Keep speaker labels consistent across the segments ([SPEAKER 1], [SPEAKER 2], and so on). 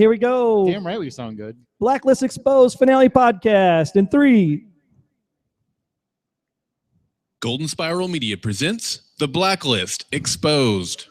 [SPEAKER 1] Here we go.
[SPEAKER 2] Damn right we sound good.
[SPEAKER 1] Blacklist Exposed Finale Podcast in 3.
[SPEAKER 3] Golden Spiral Media presents The Blacklist Exposed.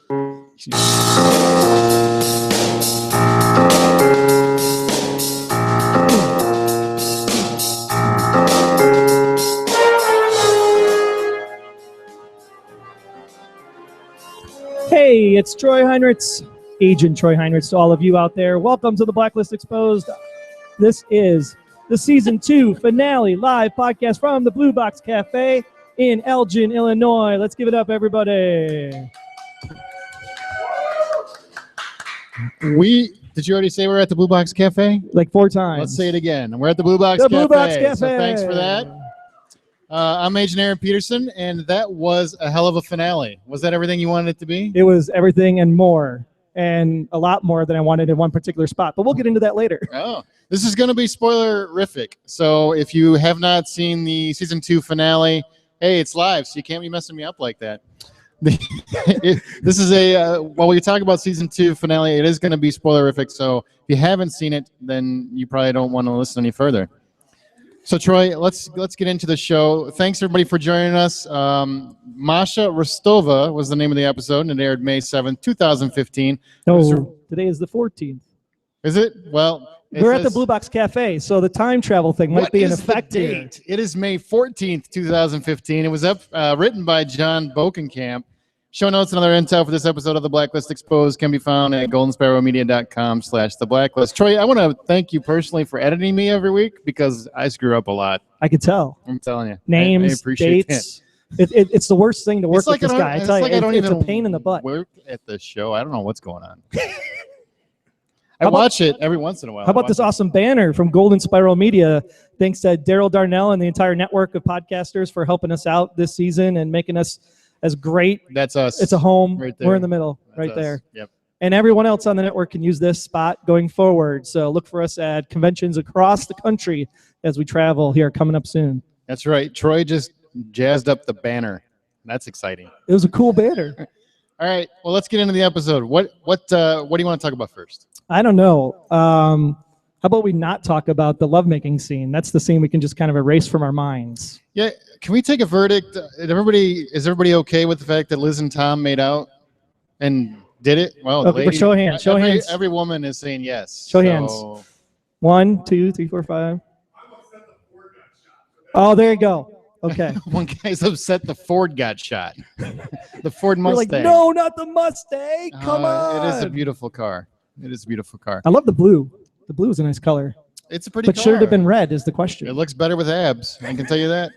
[SPEAKER 1] Hey, it's Troy Heinrichs, Agent Troy Heinrichs to all of you out there. Welcome to The Blacklist Exposed. This is the Season 2 finale live podcast from the Blue Box Cafe in Elgin, Illinois. Let's give it up, everybody.
[SPEAKER 2] Did you already say we're at the Blue Box Cafe?
[SPEAKER 1] Like 4 times.
[SPEAKER 2] Let's say it again. We're at the Blue Box Cafe.
[SPEAKER 1] Blue Box Cafe.
[SPEAKER 2] So thanks for that. I'm Agent Aaron Peterson, and that was a hell of a finale. Was that everything you wanted it to be?
[SPEAKER 1] It was everything and more, and a lot more than I wanted in one particular spot, but we'll get into that later.
[SPEAKER 2] Oh, this is going to be spoilerific. So if you have not seen the Season 2 finale, hey, it's live, so you can't be messing me up like that. This is while we talk about Season 2 finale, it is going to be spoilerific, so if you haven't seen it, then you probably don't want to listen any further. So Troy, let's get into the show. Thanks everybody for joining us. Masha Rostova was the name of the episode, and it aired May 7th, 2015.
[SPEAKER 1] No, today is the 14th.
[SPEAKER 2] Is it? Well,
[SPEAKER 1] we're at the Blue Box Cafe, so the time travel thing might be in effect here.
[SPEAKER 2] It is May 14th, 2015. It was written by John Bokenkamp. Show notes and other intel for this episode of The Blacklist Exposed can be found at goldensparrowmedia.com/The Blacklist. Troy, I want to thank you personally for editing me every week because I screw up a lot.
[SPEAKER 1] I could tell.
[SPEAKER 2] I'm telling you.
[SPEAKER 1] Names,
[SPEAKER 2] I appreciate
[SPEAKER 1] dates. It's the worst thing to work with this guy. I tell you, it's a pain in the butt.
[SPEAKER 2] Work at the show. I don't know what's going on. I watch it every once in a while.
[SPEAKER 1] How about this awesome banner from Golden Spiral Media? Thanks to Daryl Darnell and the entire network of podcasters for helping us out this season and making us as great.
[SPEAKER 2] That's us.
[SPEAKER 1] It's a home.
[SPEAKER 2] Right there.
[SPEAKER 1] We're in the middle.
[SPEAKER 2] That's
[SPEAKER 1] right
[SPEAKER 2] us.
[SPEAKER 1] There.
[SPEAKER 2] Yep.
[SPEAKER 1] And everyone else on the network can use this spot going forward. So look for us at conventions across the country as we travel here coming up soon.
[SPEAKER 2] That's right. Troy just jazzed up the banner. That's exciting.
[SPEAKER 1] It was a cool banner.
[SPEAKER 2] All right. Well, let's get into the episode. What do you want to talk about first?
[SPEAKER 1] I don't know. How about we not talk about the lovemaking scene? That's the scene we can just kind of erase from our minds.
[SPEAKER 2] Yeah. Can we take a verdict? Is everybody okay with the fact that Liz and Tom made out and did it? Well,
[SPEAKER 1] okay, but show hands. Show hands.
[SPEAKER 2] Every woman is saying yes.
[SPEAKER 1] Show hands. 1, 2, 3, 4, 5. Oh, there you go. Okay.
[SPEAKER 2] One guy's upset the Ford got shot. The Ford Mustang.
[SPEAKER 1] You're like, no, not the Mustang. Come on.
[SPEAKER 2] It is a beautiful car. It is a beautiful car.
[SPEAKER 1] I love the blue. The blue is a nice color.
[SPEAKER 2] It's a pretty
[SPEAKER 1] but
[SPEAKER 2] car.
[SPEAKER 1] Should it have been red is the question.
[SPEAKER 2] It looks better with abs. I can tell you that.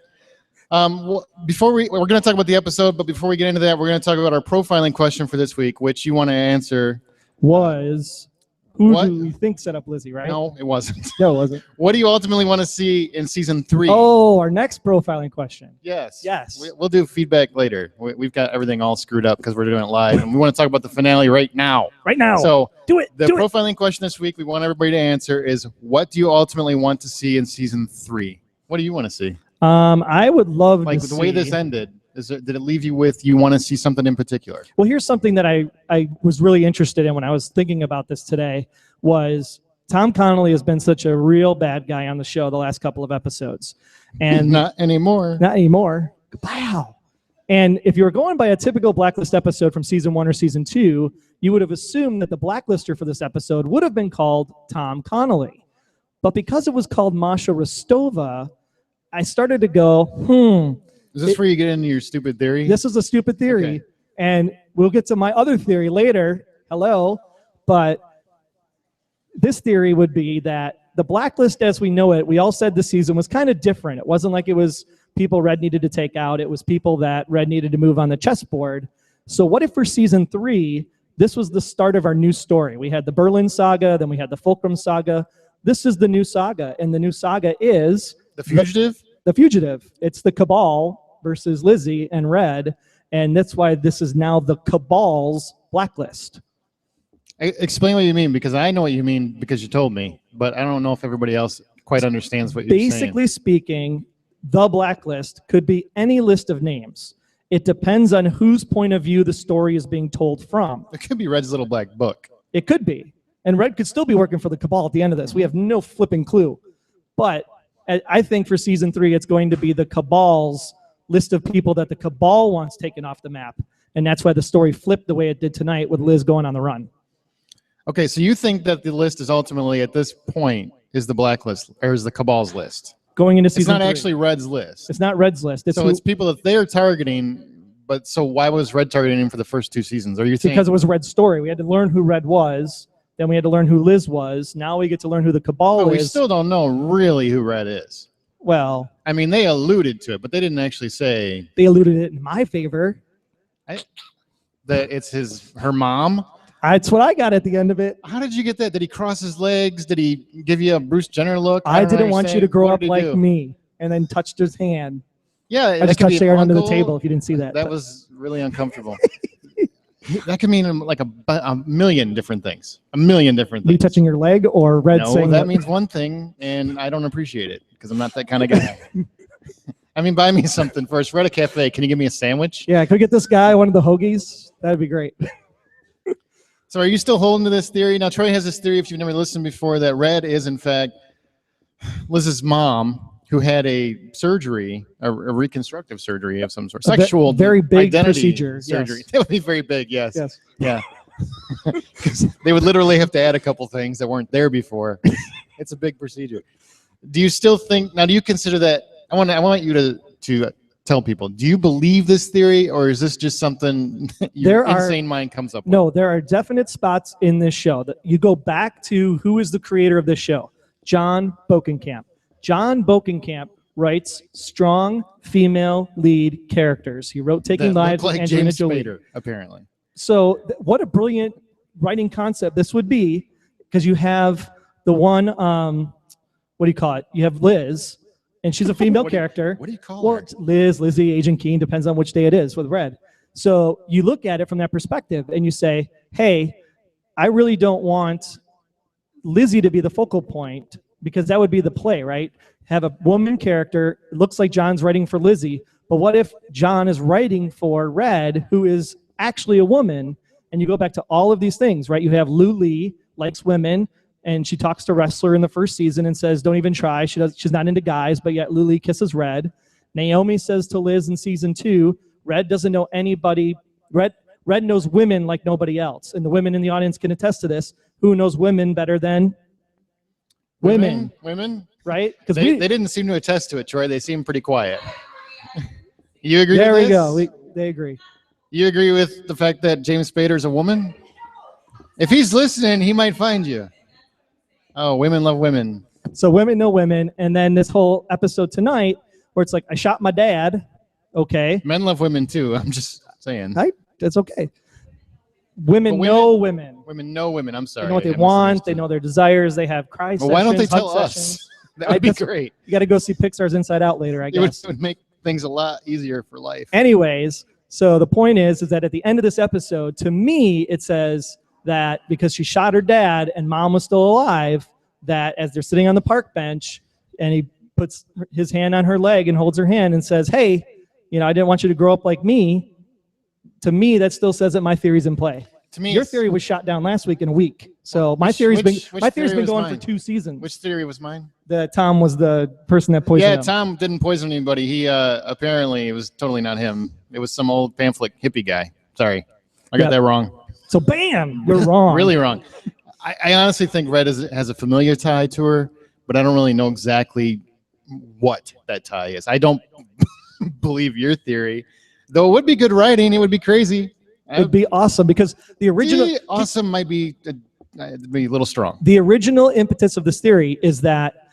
[SPEAKER 2] Well, we're going to talk about the episode, but before we get into that, we're going to talk about our profiling question for this week, which you want to answer.
[SPEAKER 1] Was who do you think set up Lizzie, right?
[SPEAKER 2] No, it wasn't.
[SPEAKER 1] No, it wasn't.
[SPEAKER 2] What do you ultimately want to see in Season 3?
[SPEAKER 1] Oh, our next profiling question.
[SPEAKER 2] Yes.
[SPEAKER 1] Yes.
[SPEAKER 2] We'll do feedback later. We've got everything all screwed up because we're doing it live, and we want to talk about the finale right now.
[SPEAKER 1] Right now.
[SPEAKER 2] So
[SPEAKER 1] do it.
[SPEAKER 2] The profiling question this week we want everybody to answer is, what do you ultimately want to see in Season 3? What do you want to see?
[SPEAKER 1] I would love to see.
[SPEAKER 2] The way this ended, did it leave you with you want to see something in particular?
[SPEAKER 1] Well, here's something that I was really interested in when I was thinking about this today was Tom Connolly has been such a real bad guy on the show the last couple of episodes. And
[SPEAKER 2] not anymore.
[SPEAKER 1] Not anymore. Wow. And if you were going by a typical Blacklist episode from Season 1 or Season 2, you would have assumed that the Blacklister for this episode would have been called Tom Connolly. But because it was called Masha Rostova, I started to go,
[SPEAKER 2] Is this where you get into your stupid theory?
[SPEAKER 1] This is a stupid theory. Okay. And we'll get to my other theory later. Hello. But this theory would be that the Blacklist as we know it, we all said this season was kind of different. It wasn't like it was people Red needed to take out. It was people that Red needed to move on the chessboard. So what if for Season 3, this was the start of our new story? We had the Berlin saga, then we had the Fulcrum saga. This is the new saga, and the new saga is
[SPEAKER 2] The Fugitive?
[SPEAKER 1] The Fugitive. It's the Cabal versus Lizzie and Red, and that's why this is now the Cabal's Blacklist.
[SPEAKER 2] Explain what you mean, because I know what you mean because you told me, but I don't know if everybody else quite understands what you're saying.
[SPEAKER 1] Basically speaking, the Blacklist could be any list of names. It depends on whose point of view the story is being told from.
[SPEAKER 2] It could be Red's Little Black Book.
[SPEAKER 1] It could be. And Red could still be working for the Cabal at the end of this. We have no flipping clue. But I think for season 3, it's going to be the Cabal's list of people that the Cabal wants taken off the map. And that's why the story flipped the way it did tonight with Liz going on the run.
[SPEAKER 2] Okay, so you think that the list is ultimately, at this point, is the Blacklist, or is the Cabal's list?
[SPEAKER 1] Going into
[SPEAKER 2] It's
[SPEAKER 1] season
[SPEAKER 2] not
[SPEAKER 1] 3.
[SPEAKER 2] actually Red's list.
[SPEAKER 1] It's not Red's list.
[SPEAKER 2] So it's people that they're targeting, but so why was Red targeting him for the first 2 seasons? Are you saying?
[SPEAKER 1] Because it was Red's story. We had to learn who Red was. Then we had to learn who Liz was. Now we get to learn who the Cabal
[SPEAKER 2] But we
[SPEAKER 1] is.
[SPEAKER 2] still don't know really who Red is.
[SPEAKER 1] Well,
[SPEAKER 2] I mean, they alluded to it, but they didn't actually say
[SPEAKER 1] they alluded it in my favor.
[SPEAKER 2] that it's her mom.
[SPEAKER 1] That's what I got at the end of it.
[SPEAKER 2] How did you get that? Did he cross his legs? Did he give you a Bruce Jenner look?
[SPEAKER 1] I
[SPEAKER 2] don't
[SPEAKER 1] didn't want you to
[SPEAKER 2] understand.
[SPEAKER 1] grow
[SPEAKER 2] What
[SPEAKER 1] up
[SPEAKER 2] did he
[SPEAKER 1] like
[SPEAKER 2] do?
[SPEAKER 1] me, and then touched his hand.
[SPEAKER 2] Yeah,
[SPEAKER 1] I
[SPEAKER 2] that
[SPEAKER 1] just
[SPEAKER 2] could be
[SPEAKER 1] touched
[SPEAKER 2] an
[SPEAKER 1] Aaron under the
[SPEAKER 2] uncle.
[SPEAKER 1] table if you didn't see that.
[SPEAKER 2] That was really uncomfortable. That could mean like a million different things. A million different
[SPEAKER 1] Me
[SPEAKER 2] things.
[SPEAKER 1] touching your leg or Red
[SPEAKER 2] No,
[SPEAKER 1] saying
[SPEAKER 2] that means one thing, and I don't appreciate it because I'm not that kind of guy. I mean, buy me something first. We're at a cafe. Can you give me a sandwich?
[SPEAKER 1] Yeah, could we get this guy one of the hoagies? That'd be great.
[SPEAKER 2] So are you still holding to this theory? Now, Troy has this theory, if you've never listened before, that Red is, in fact, Liz's mom, who had a surgery, a reconstructive surgery of some sort. Sexual
[SPEAKER 1] very big
[SPEAKER 2] identity
[SPEAKER 1] procedure.
[SPEAKER 2] surgery.
[SPEAKER 1] Yes.
[SPEAKER 2] That would be very big, yes.
[SPEAKER 1] Yes.
[SPEAKER 2] Yeah. 'Cause they would literally have to add a couple things that weren't there before. It's a big procedure. Do you still think, now do you consider that, I want you to tell people, do you believe this theory, or is this just something your insane mind comes up with?
[SPEAKER 1] No, there are definite spots in this show that you go back to who is the creator of this show, John Bokenkamp. John Bokenkamp writes strong female lead characters. He wrote Taking
[SPEAKER 2] That
[SPEAKER 1] Lives
[SPEAKER 2] look
[SPEAKER 1] with
[SPEAKER 2] like
[SPEAKER 1] Angelina
[SPEAKER 2] James
[SPEAKER 1] Jolie.
[SPEAKER 2] Spader, apparently.
[SPEAKER 1] So what a brilliant writing concept this would be, because you have the one, what do you call it? You have Liz, and she's a female character.
[SPEAKER 2] What do you call
[SPEAKER 1] Well,
[SPEAKER 2] her?
[SPEAKER 1] it's Liz, Lizzie, Agent Keen, depends on which day it is with Red. So you look at it from that perspective and you say, hey, I really don't want Lizzie to be the focal point, because that would be the play, right? Have a woman character. It looks like John's writing for Lizzie, but what if John is writing for Red, who is actually a woman? And you go back to all of these things, right? You have Lou Lee, likes women, and she talks to Wrestler in the first season and says, don't even try. She's not into guys, but yet Lou Lee kisses Red. Naomi says to Liz in season 2, Red doesn't know anybody. Red knows women like nobody else. And the women in the audience can attest to this. Who knows women better than women?
[SPEAKER 2] Women?
[SPEAKER 1] Right? Because
[SPEAKER 2] They didn't seem to attest to it, Troy. They seem pretty quiet. You agree
[SPEAKER 1] there
[SPEAKER 2] with
[SPEAKER 1] we
[SPEAKER 2] this?
[SPEAKER 1] go. They agree.
[SPEAKER 2] You agree with the fact that James Spader's a woman? If he's listening, he might find you. Oh, women love women.
[SPEAKER 1] So women know women. And then this whole episode tonight where it's like, I shot my dad. Okay.
[SPEAKER 2] Men love women too. I'm just saying.
[SPEAKER 1] Right? That's okay. Women know women.
[SPEAKER 2] Women know women. I'm sorry.
[SPEAKER 1] They know what they
[SPEAKER 2] I
[SPEAKER 1] want.
[SPEAKER 2] misunderstood.
[SPEAKER 1] They know their desires. They have cry
[SPEAKER 2] Well, why don't they
[SPEAKER 1] sessions,
[SPEAKER 2] tell
[SPEAKER 1] hug
[SPEAKER 2] us?
[SPEAKER 1] sessions.
[SPEAKER 2] That would be great.
[SPEAKER 1] You got to go see Pixar's Inside Out later, I
[SPEAKER 2] It would,
[SPEAKER 1] guess.
[SPEAKER 2] it would make things a lot easier for life.
[SPEAKER 1] Anyways, so the point is that at the end of this episode, to me, it says that because she shot her dad and mom was still alive, that as they're sitting on the park bench and he puts his hand on her leg and holds her hand and says, hey, I didn't want you to grow up like me. To me, that still says that my theory's in play.
[SPEAKER 2] To me,
[SPEAKER 1] Your theory was shot down last week in a week. So my theory's been going for 2 seasons.
[SPEAKER 2] Which theory was mine?
[SPEAKER 1] That Tom was the person that poisoned him.
[SPEAKER 2] Yeah, Tom didn't poison anybody. He apparently, it was totally not him. It was some old pamphlet hippie guy. Sorry, I got that wrong.
[SPEAKER 1] So bam, you're wrong.
[SPEAKER 2] Really wrong. I honestly think Red has a familiar tie to her, but I don't really know exactly what that tie is. I don't believe your theory, though. It would be good writing. It would be crazy.
[SPEAKER 1] It'd be awesome because the original
[SPEAKER 2] awesome might be a little strong.
[SPEAKER 1] The original impetus of this theory is that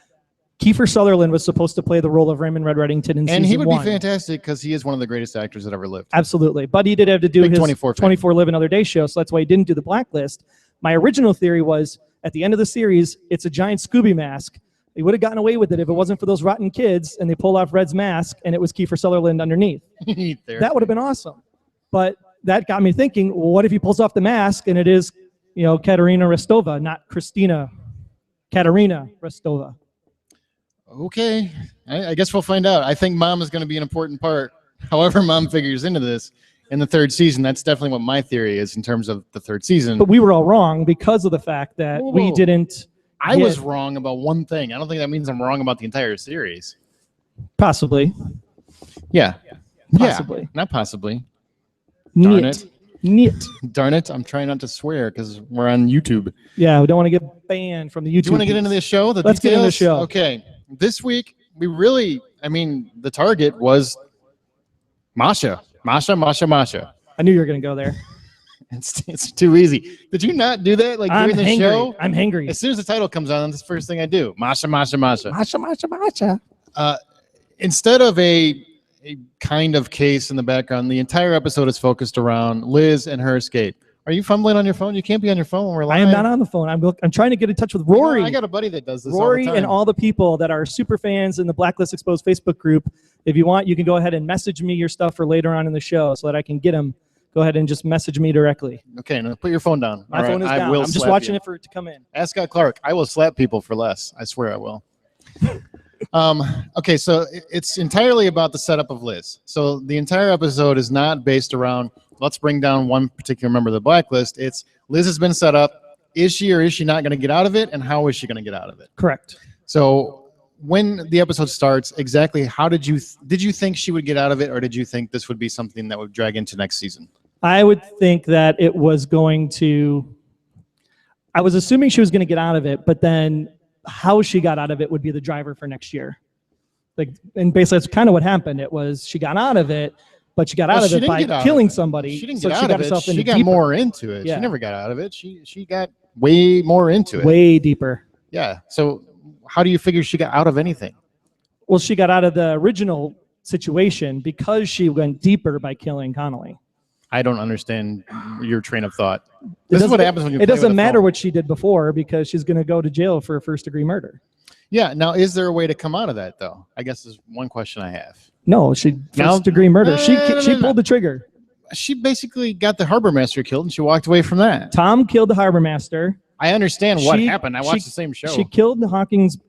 [SPEAKER 1] Kiefer Sutherland was supposed to play the role of Raymond Red Reddington in season 1.
[SPEAKER 2] And he would be fantastic because he is one of the greatest actors that ever lived.
[SPEAKER 1] Absolutely. But he did have to do
[SPEAKER 2] Big
[SPEAKER 1] his
[SPEAKER 2] 24
[SPEAKER 1] Live Another Day show, so that's why he didn't do the Blacklist. My original theory was at the end of the series, it's a giant Scooby mask. They would have gotten away with it if it wasn't for those rotten kids and they pulled off Red's mask and it was Kiefer Sutherland underneath. That would have been awesome. But that got me thinking, well, what if he pulls off the mask and it is, Katerina Rostova, not Christina, Katerina Rostova.
[SPEAKER 2] Okay. I guess we'll find out. I think Mom is going to be an important part. However Mom figures into this, in the third season. That's definitely what my theory is in terms of the third season.
[SPEAKER 1] But we were all wrong because of the fact that
[SPEAKER 2] Whoa,
[SPEAKER 1] we
[SPEAKER 2] whoa.
[SPEAKER 1] didn't.
[SPEAKER 2] I was wrong about one thing. I don't think that means I'm wrong about the entire series.
[SPEAKER 1] Possibly.
[SPEAKER 2] Yeah.
[SPEAKER 1] Possibly.
[SPEAKER 2] Yeah, not possibly. Darn
[SPEAKER 1] Neat.
[SPEAKER 2] it.
[SPEAKER 1] Neat.
[SPEAKER 2] Darn it. I'm trying not to swear because we're on YouTube.
[SPEAKER 1] Yeah, we don't want to get banned from the YouTube.
[SPEAKER 2] Do you want to get into this show?
[SPEAKER 1] Let's get into the show.
[SPEAKER 2] Okay. This week, the target was Masha. Masha.
[SPEAKER 1] I knew you were going to go there.
[SPEAKER 2] It's too easy. Did you not do that during the show?
[SPEAKER 1] I'm hangry.
[SPEAKER 2] As soon as the title comes on, that's the first thing I do. Masha.
[SPEAKER 1] Masha.
[SPEAKER 2] Instead of a kind of case in the background, the entire episode is focused around Liz and her escape. Are you fumbling on your phone? You can't be on your phone when we're live.
[SPEAKER 1] I am not on the phone. I'm trying to get in touch with Rory.
[SPEAKER 2] I got a buddy that does this
[SPEAKER 1] Rory
[SPEAKER 2] all the time.
[SPEAKER 1] and all the people that are super fans in the Blacklist Exposed Facebook group. If you want, you can go ahead and message me your stuff for later on in the show so that I can get them. Go ahead and just message me directly.
[SPEAKER 2] Okay, now put your phone down.
[SPEAKER 1] My phone is down. I'm just watching it for it to come in.
[SPEAKER 2] Ask Scott Clark. I will slap people for less. I swear I will. Okay, so it's entirely about the setup of Liz. So the entire episode is not based around, let's bring down one particular member of the Blacklist. It's Liz has been set up. Is she or is she not going to get out of it? And how is she going to get out of it?
[SPEAKER 1] Correct.
[SPEAKER 2] So when the episode starts, exactly how did you think she would get out of it, or did you think this would be something that would drag into next season?
[SPEAKER 1] I would think that it was going to. I was assuming she was going to get out of it, but then how she got out of it would be the driver for next year. And basically, that's kind of what happened. It was she got out of it, but she got out of it by killing somebody.
[SPEAKER 2] She didn't get out of it. She got more into it.
[SPEAKER 1] Yeah.
[SPEAKER 2] She never got out of it. She got way more into it.
[SPEAKER 1] Way deeper.
[SPEAKER 2] Yeah. So how do you figure she got out of anything?
[SPEAKER 1] Well, she got out of the original situation because she went deeper by killing Connolly.
[SPEAKER 2] I don't understand your train of thought. This is what happens when you.
[SPEAKER 1] It doesn't matter what she did before because she's going to go to jail for first-degree murder.
[SPEAKER 2] Yeah. Now, is there a way to come out of that, though? I guess is one question I have.
[SPEAKER 1] No, first-degree murder. She pulled the trigger.
[SPEAKER 2] She basically got the harbor master killed, and she walked away from that.
[SPEAKER 1] Tom killed the harbor master.
[SPEAKER 2] I understand what happened. I watched the same show.
[SPEAKER 1] She killed the Hawkins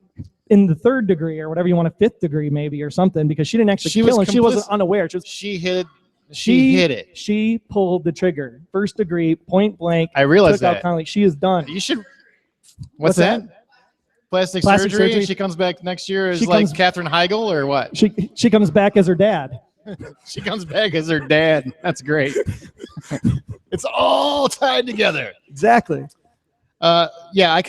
[SPEAKER 1] in the third degree or whatever you want, a fifth degree maybe or something, because she didn't actually kill him. She wasn't unaware.
[SPEAKER 2] She hit it.
[SPEAKER 1] She pulled the trigger. First degree, point blank.
[SPEAKER 2] I realized
[SPEAKER 1] took
[SPEAKER 2] that.
[SPEAKER 1] out Connolly. She is done.
[SPEAKER 2] You should. What's that? Plastic surgery. And she comes back next year as Katherine Heigl or what?
[SPEAKER 1] She comes back as her dad.
[SPEAKER 2] She comes back as her dad. That's great. It's all tied together.
[SPEAKER 1] Exactly.
[SPEAKER 2] Yeah,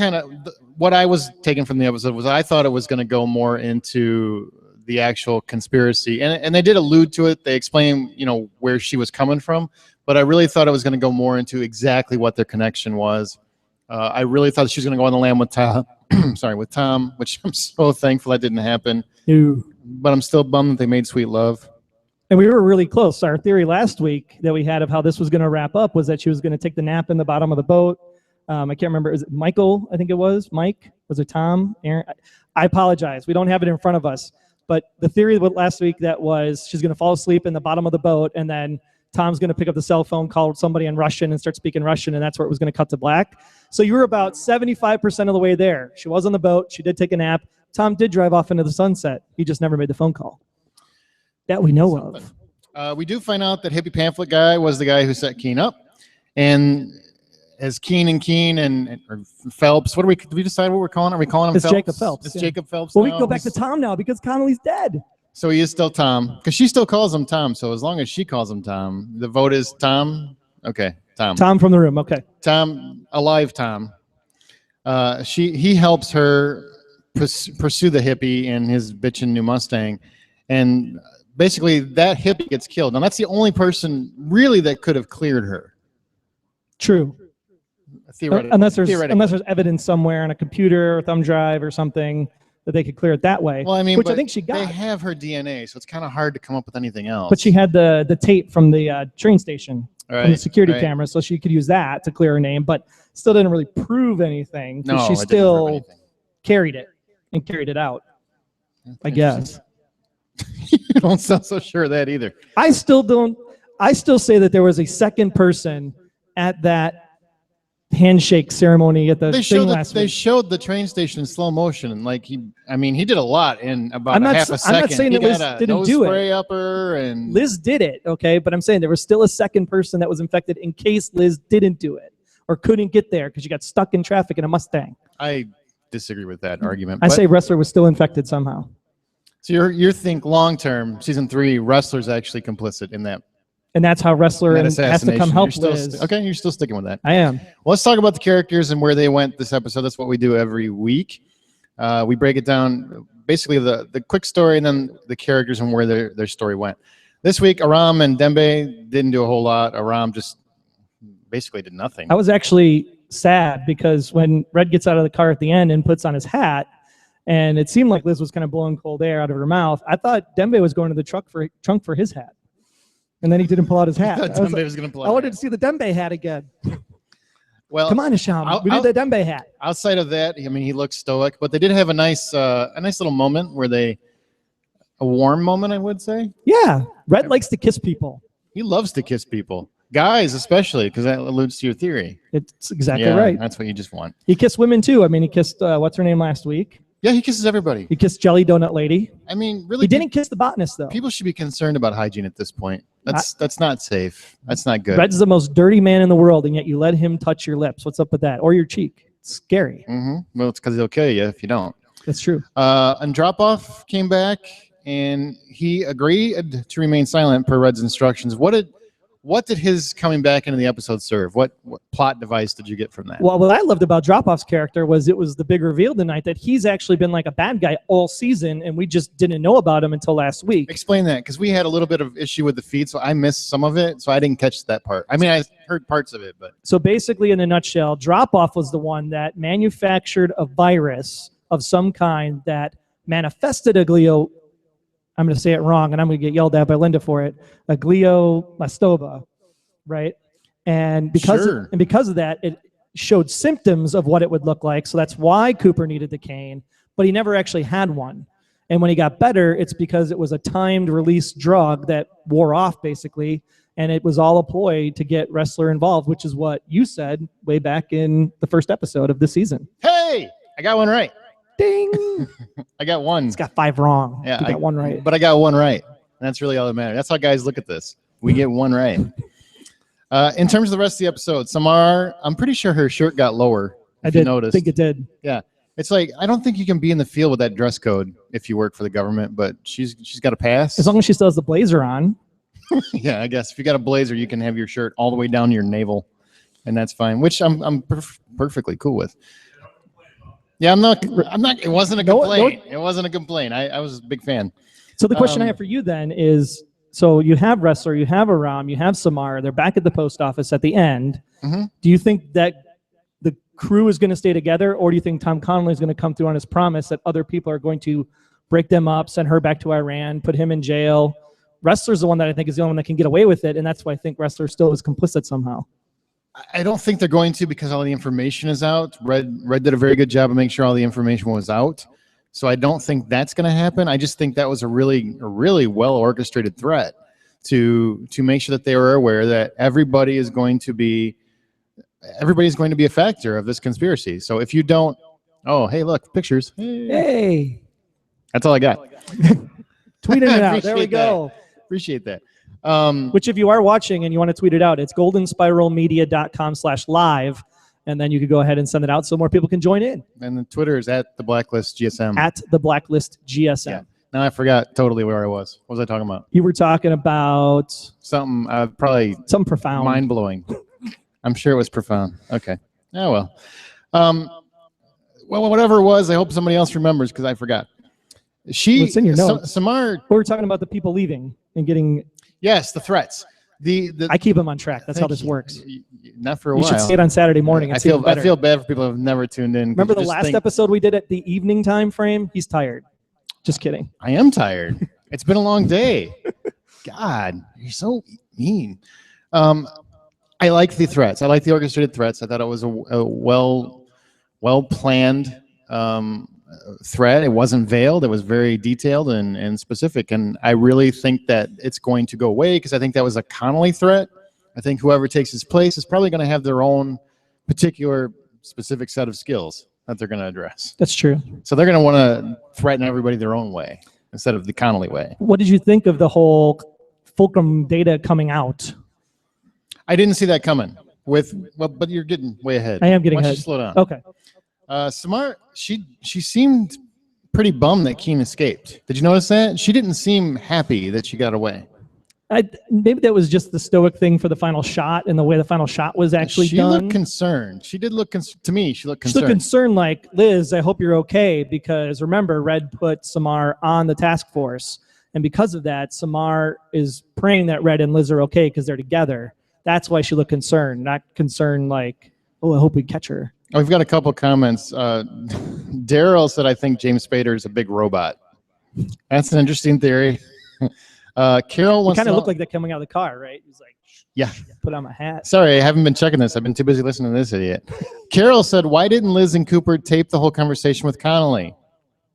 [SPEAKER 2] what I was taking from the episode was I thought it was going to go more into the actual conspiracy, and they did allude to it. They explained, where she was coming from, but I really thought it was going to go more into exactly what their connection was. I really thought she was going to go on the lam with Tom. with Tom, which I'm so thankful that didn't happen.
[SPEAKER 1] Ew.
[SPEAKER 2] But I'm still bummed that they made sweet love.
[SPEAKER 1] And we were really close. Our theory last week that we had of how this was going to wrap up was that she was going to take the nap in the bottom of the boat. I can't remember. Is it Michael? I think it was. Mike? Was it Tom? Aaron? I apologize. We don't have it in front of us. But the theory last week that was she's going to fall asleep in the bottom of the boat, and then Tom's going to pick up the cell phone, call somebody in Russian, and start speaking Russian, and that's where it was going to cut to black. So you were about 75% of the way there. She was on the boat. She did take a nap. Tom did drive off into the sunset. He just never made the phone call that we know of.
[SPEAKER 2] We do find out that hippie pamphlet guy was the guy who set Keen up. And as Keen and or Phelps, did we decide what we're calling him? Are we calling him
[SPEAKER 1] It's
[SPEAKER 2] Phelps?
[SPEAKER 1] Jacob Phelps.
[SPEAKER 2] It's Jacob Phelps.
[SPEAKER 1] Well, we can go back to Tom now because Connolly's dead.
[SPEAKER 2] So he is still Tom, because she still calls him Tom. So as long as she calls him Tom, the vote is Tom. Okay, Tom.
[SPEAKER 1] Tom from the room. Okay.
[SPEAKER 2] Tom, alive Tom. He helps her pursue the hippie in his bitchin' new Mustang, and basically that hippie gets killed. Now that's the only person really that could have cleared her.
[SPEAKER 1] True.
[SPEAKER 2] Theoretically.
[SPEAKER 1] Unless there's evidence somewhere on a computer or thumb drive or something that they could clear it that way.
[SPEAKER 2] Well, I mean,
[SPEAKER 1] which I think she got.
[SPEAKER 2] They have her DNA, so it's kind of hard to come up with anything else.
[SPEAKER 1] But she had the tape from the train station, from the security camera, so she could use that to clear her name, but still didn't really prove anything.
[SPEAKER 2] No,
[SPEAKER 1] she still carried it and carried it out, I guess.
[SPEAKER 2] You don't sound so sure of that either.
[SPEAKER 1] I still say that there was a second person at that handshake ceremony at the thing last
[SPEAKER 2] They
[SPEAKER 1] week.
[SPEAKER 2] showed the train station in slow motion, and like he did a lot in about
[SPEAKER 1] I'm not
[SPEAKER 2] half a second.
[SPEAKER 1] I'm not saying
[SPEAKER 2] he
[SPEAKER 1] that Liz
[SPEAKER 2] got a
[SPEAKER 1] didn't
[SPEAKER 2] nose
[SPEAKER 1] do it.
[SPEAKER 2] spray upper, and
[SPEAKER 1] Liz did it, okay? But I'm saying there was still a second person that was infected in case Liz didn't do it or couldn't get there because you got stuck in traffic in a Mustang.
[SPEAKER 2] I disagree with that argument.
[SPEAKER 1] I
[SPEAKER 2] but-
[SPEAKER 1] say wrestler was still infected somehow.
[SPEAKER 2] So you think long term, season 3, wrestler's actually complicit in that.
[SPEAKER 1] And that's how wrestler
[SPEAKER 2] that
[SPEAKER 1] has to come
[SPEAKER 2] assassination.
[SPEAKER 1] help
[SPEAKER 2] You're still
[SPEAKER 1] Liz.
[SPEAKER 2] okay, you're still sticking with that.
[SPEAKER 1] I am.
[SPEAKER 2] Well, let's talk about the characters and where they went this episode. That's what we do every week. We break it down, basically the quick story and then the characters and where their story went. This week, Aram and Dembe didn't do a whole lot. Aram just basically did nothing.
[SPEAKER 1] I was actually sad because when Red gets out of the car at the end and puts on his hat, and it seemed like Liz was kind of blowing cold air out of her mouth, I thought Dembe was going to the trunk for his hat. And then he didn't pull out his hat.
[SPEAKER 2] Dembe was going to pull
[SPEAKER 1] I
[SPEAKER 2] out.
[SPEAKER 1] wanted to see the Dembe hat again.
[SPEAKER 2] Well,
[SPEAKER 1] Come on, Isham. We need the Dembe hat.
[SPEAKER 2] outside of that, I mean, he looks stoic, but they did have a nice little moment where a warm moment, I would say.
[SPEAKER 1] Yeah. Red likes to kiss people.
[SPEAKER 2] He loves to kiss people, guys especially, because that alludes to your theory.
[SPEAKER 1] It's exactly
[SPEAKER 2] Yeah,
[SPEAKER 1] right.
[SPEAKER 2] that's what you just want.
[SPEAKER 1] He kissed women too. I mean, he kissed, what's her name last week?
[SPEAKER 2] Yeah, he kisses everybody.
[SPEAKER 1] He kissed Jelly Donut Lady.
[SPEAKER 2] I mean, really,
[SPEAKER 1] He didn't kiss the botanist, though.
[SPEAKER 2] people should be concerned about hygiene at this point. That's not safe. That's not good.
[SPEAKER 1] Red's the most dirty man in the world, and yet you let him touch your lips. What's up with that? Or your cheek. It's scary.
[SPEAKER 2] Well, it's because he'll kill you if you don't.
[SPEAKER 1] That's true.
[SPEAKER 2] And Drop-Off came back, and he agreed to remain silent per Red's instructions. What did his coming back into the episode serve? What plot device did you get from that?
[SPEAKER 1] Well, what I loved about Drop-Off's character was it was the big reveal tonight that he's actually been like a bad guy all season, and we just didn't know about him until last week.
[SPEAKER 2] Explain that, because we had a little bit of issue with the feed, so I missed some of it, so I didn't catch that part. I mean, I heard parts of it, but
[SPEAKER 1] So basically, in a nutshell, Drop-Off was the one that manufactured a virus of some kind that manifested a glio. I'm going to say it wrong, and I'm going to get yelled at by Linda for it. A glioblastoma, right? And because of that, it showed symptoms of what it would look like. So that's why Cooper needed the cane, but he never actually had one. And when he got better, it's because it was a timed release drug that wore off basically, and it was all a ploy to get wrestler involved, which is what you said way back in the first episode of this season.
[SPEAKER 2] hey, I got one right.
[SPEAKER 1] Ding!
[SPEAKER 2] I got one.
[SPEAKER 1] It's got 5 wrong.
[SPEAKER 2] Yeah,
[SPEAKER 1] You got one right.
[SPEAKER 2] But I got one right. That's really all that matters. That's how guys look at this. We get one right. In terms of the rest of the episode, Samar, I'm pretty sure her shirt got lower.
[SPEAKER 1] I
[SPEAKER 2] If you
[SPEAKER 1] did
[SPEAKER 2] noticed.
[SPEAKER 1] think it did.
[SPEAKER 2] Yeah. It's like, I don't think you can be in the field with that dress code if you work for the government, but she's got a pass.
[SPEAKER 1] As long as she still has the blazer on.
[SPEAKER 2] Yeah, I guess if you got a blazer, you can have your shirt all the way down to your navel, and that's fine. Which I'm perfectly cool with. Yeah, I'm not. It wasn't a complaint. It wasn't a complaint. I was a big fan.
[SPEAKER 1] So the question I have for you then is, so you have Wrestler, you have Aram, you have Samar. They're back at the post office at the end.
[SPEAKER 2] Mhm.
[SPEAKER 1] Do you think that the crew is going to stay together, or do you think Tom Connolly is going to come through on his promise that other people are going to break them up, send her back to Iran, put him in jail? Wrestler's the one that I think is the only one that can get away with it, and that's why I think Wrestler still is complicit somehow.
[SPEAKER 2] I don't think they're going to, because all the information is out. Red did a very good job of making sure all the information was out. So I don't think that's going to happen. I just think that was a really well orchestrated threat to make sure that they were aware that everybody's going to be a factor of this conspiracy. So if you don't, oh, hey, look, pictures.
[SPEAKER 1] Hey,
[SPEAKER 2] That's all I got.
[SPEAKER 1] tweeting it out. There we
[SPEAKER 2] Appreciate
[SPEAKER 1] go.
[SPEAKER 2] Appreciate that.
[SPEAKER 1] Which, if you are watching and you want to tweet it out, it's goldenspiralmedia.com/live, and then you could go ahead and send it out so more people can join in.
[SPEAKER 2] And the Twitter is at the Blacklist GSM.
[SPEAKER 1] At the Blacklist GSM.
[SPEAKER 2] Yeah. Now I forgot totally where I was. What was I talking about?
[SPEAKER 1] You were talking about
[SPEAKER 2] Something probably
[SPEAKER 1] something profound.
[SPEAKER 2] mind blowing. I'm sure it was profound. Okay. Oh well. Well, whatever it was, I hope somebody else remembers because I forgot.
[SPEAKER 1] It's in your notes.
[SPEAKER 2] Samar.
[SPEAKER 1] We were talking about the people leaving and getting.
[SPEAKER 2] Yes, the threats.
[SPEAKER 1] I keep them on track. That's how
[SPEAKER 2] Thank
[SPEAKER 1] this
[SPEAKER 2] you.
[SPEAKER 1] works.
[SPEAKER 2] Not for a
[SPEAKER 1] You
[SPEAKER 2] while.
[SPEAKER 1] should see it on Saturday morning. And
[SPEAKER 2] I
[SPEAKER 1] see it better.
[SPEAKER 2] feel bad for people who have never tuned in.
[SPEAKER 1] Remember the last episode we did at the evening time frame? He's tired. Just kidding.
[SPEAKER 2] I am tired. It's been a long day. God, you're so mean. I like the threats. I like the orchestrated threats. I thought it was a well planned threat. It wasn't veiled. It was very detailed and specific. And I really think that it's going to go away because I think that was a Connolly threat. I think whoever takes his place is probably going to have their own particular specific set of skills that they're going to address.
[SPEAKER 1] That's true.
[SPEAKER 2] So they're going to want to threaten everybody their own way instead of the Connolly way.
[SPEAKER 1] What did you think of the whole Fulcrum data coming out?
[SPEAKER 2] I didn't see that coming. But you're getting way ahead.
[SPEAKER 1] I am getting
[SPEAKER 2] Why don't
[SPEAKER 1] ahead.
[SPEAKER 2] you slow down?
[SPEAKER 1] Okay.
[SPEAKER 2] Samar, she seemed pretty bummed that Keen escaped. Did you notice that? She didn't seem happy that she got away.
[SPEAKER 1] Maybe that was just the stoic thing for the final shot and the way the final shot was actually
[SPEAKER 2] she
[SPEAKER 1] done.
[SPEAKER 2] Looked concerned. She did look to me. She looked
[SPEAKER 1] She
[SPEAKER 2] concerned.
[SPEAKER 1] looked concerned, like, Liz, I hope you're okay, because remember, Red put Samar on the task force, and because of that, Samar is praying that Red and Liz are okay because they're together. That's why she looked concerned, not concerned like, oh, I hope we catch her.
[SPEAKER 2] Oh, we've got a couple comments. Daryl said, I think James Spader is a big robot. That's an interesting theory. Carol wants
[SPEAKER 1] Kind
[SPEAKER 2] to
[SPEAKER 1] of
[SPEAKER 2] know,
[SPEAKER 1] looked like that coming out of the car, right? He's like,
[SPEAKER 2] yeah.
[SPEAKER 1] Put on my hat.
[SPEAKER 2] Sorry, I haven't been checking this. I've been too busy listening to this idiot. Carol said, why didn't Liz and Cooper tape the whole conversation with Connolly?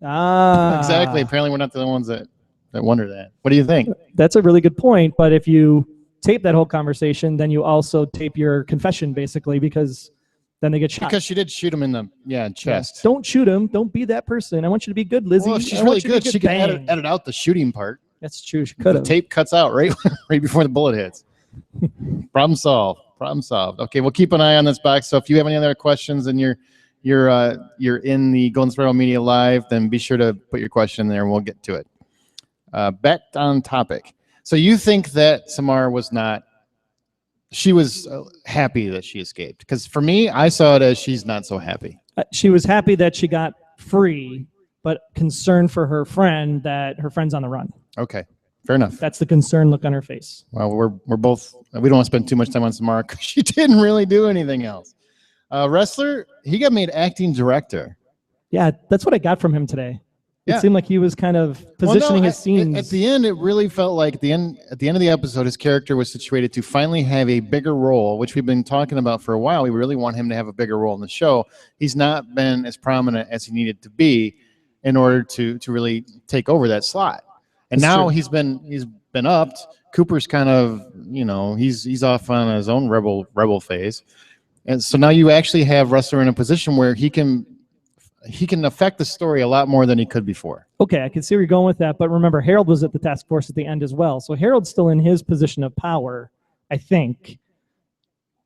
[SPEAKER 2] Exactly. Apparently we're not the ones that wonder that. What do you think?
[SPEAKER 1] That's a really good point. But if you tape that whole conversation, then you also tape your confession, basically, because then they get shot.
[SPEAKER 2] Because she did shoot him in the chest.
[SPEAKER 1] Don't shoot him. Don't be that person. I want you to be good, Lizzie.
[SPEAKER 2] Well, if she's
[SPEAKER 1] I
[SPEAKER 2] really
[SPEAKER 1] want you to be
[SPEAKER 2] good. She can
[SPEAKER 1] Bang.
[SPEAKER 2] edit out the shooting part.
[SPEAKER 1] That's true. She could
[SPEAKER 2] The
[SPEAKER 1] have.
[SPEAKER 2] tape cuts out right before the bullet hits. Problem solved. Problem solved. Okay, we'll keep an eye on this box. So if you have any other questions and you're in the Golden Spiral Media Live, then be sure to put your question in there and we'll get to it. Back on topic. So you think that Samar was not? She was happy that she escaped? Because for me, I saw it as she's not so happy.
[SPEAKER 1] She was happy that she got free, but concerned for her friend that her friend's on the run.
[SPEAKER 2] Okay, fair enough.
[SPEAKER 1] That's the concerned look on her face.
[SPEAKER 2] Well, we're both. We don't want to spend too much time on Samar because she didn't really do anything else. Wrestler, he got made acting director.
[SPEAKER 1] Yeah, that's what I got from him today.
[SPEAKER 2] Yeah.
[SPEAKER 1] It seemed like he was kind of positioning his scenes.
[SPEAKER 2] At the end, it really felt like at the end of the episode, his character was situated to finally have a bigger role, which we've been talking about for a while. We really want him to have a bigger role in the show. He's not been as prominent as he needed to be in order to really take over that slot. And
[SPEAKER 1] That's
[SPEAKER 2] now
[SPEAKER 1] true.
[SPEAKER 2] he's been upped. Cooper's kind of, he's off on his own rebel phase. And so now you actually have Wrestler in a position where he can affect the story a lot more than he could before.
[SPEAKER 1] Okay, I can see where you're going with that, but remember, Harold was at the task force at the end as well. So Harold's still in his position of power, I think,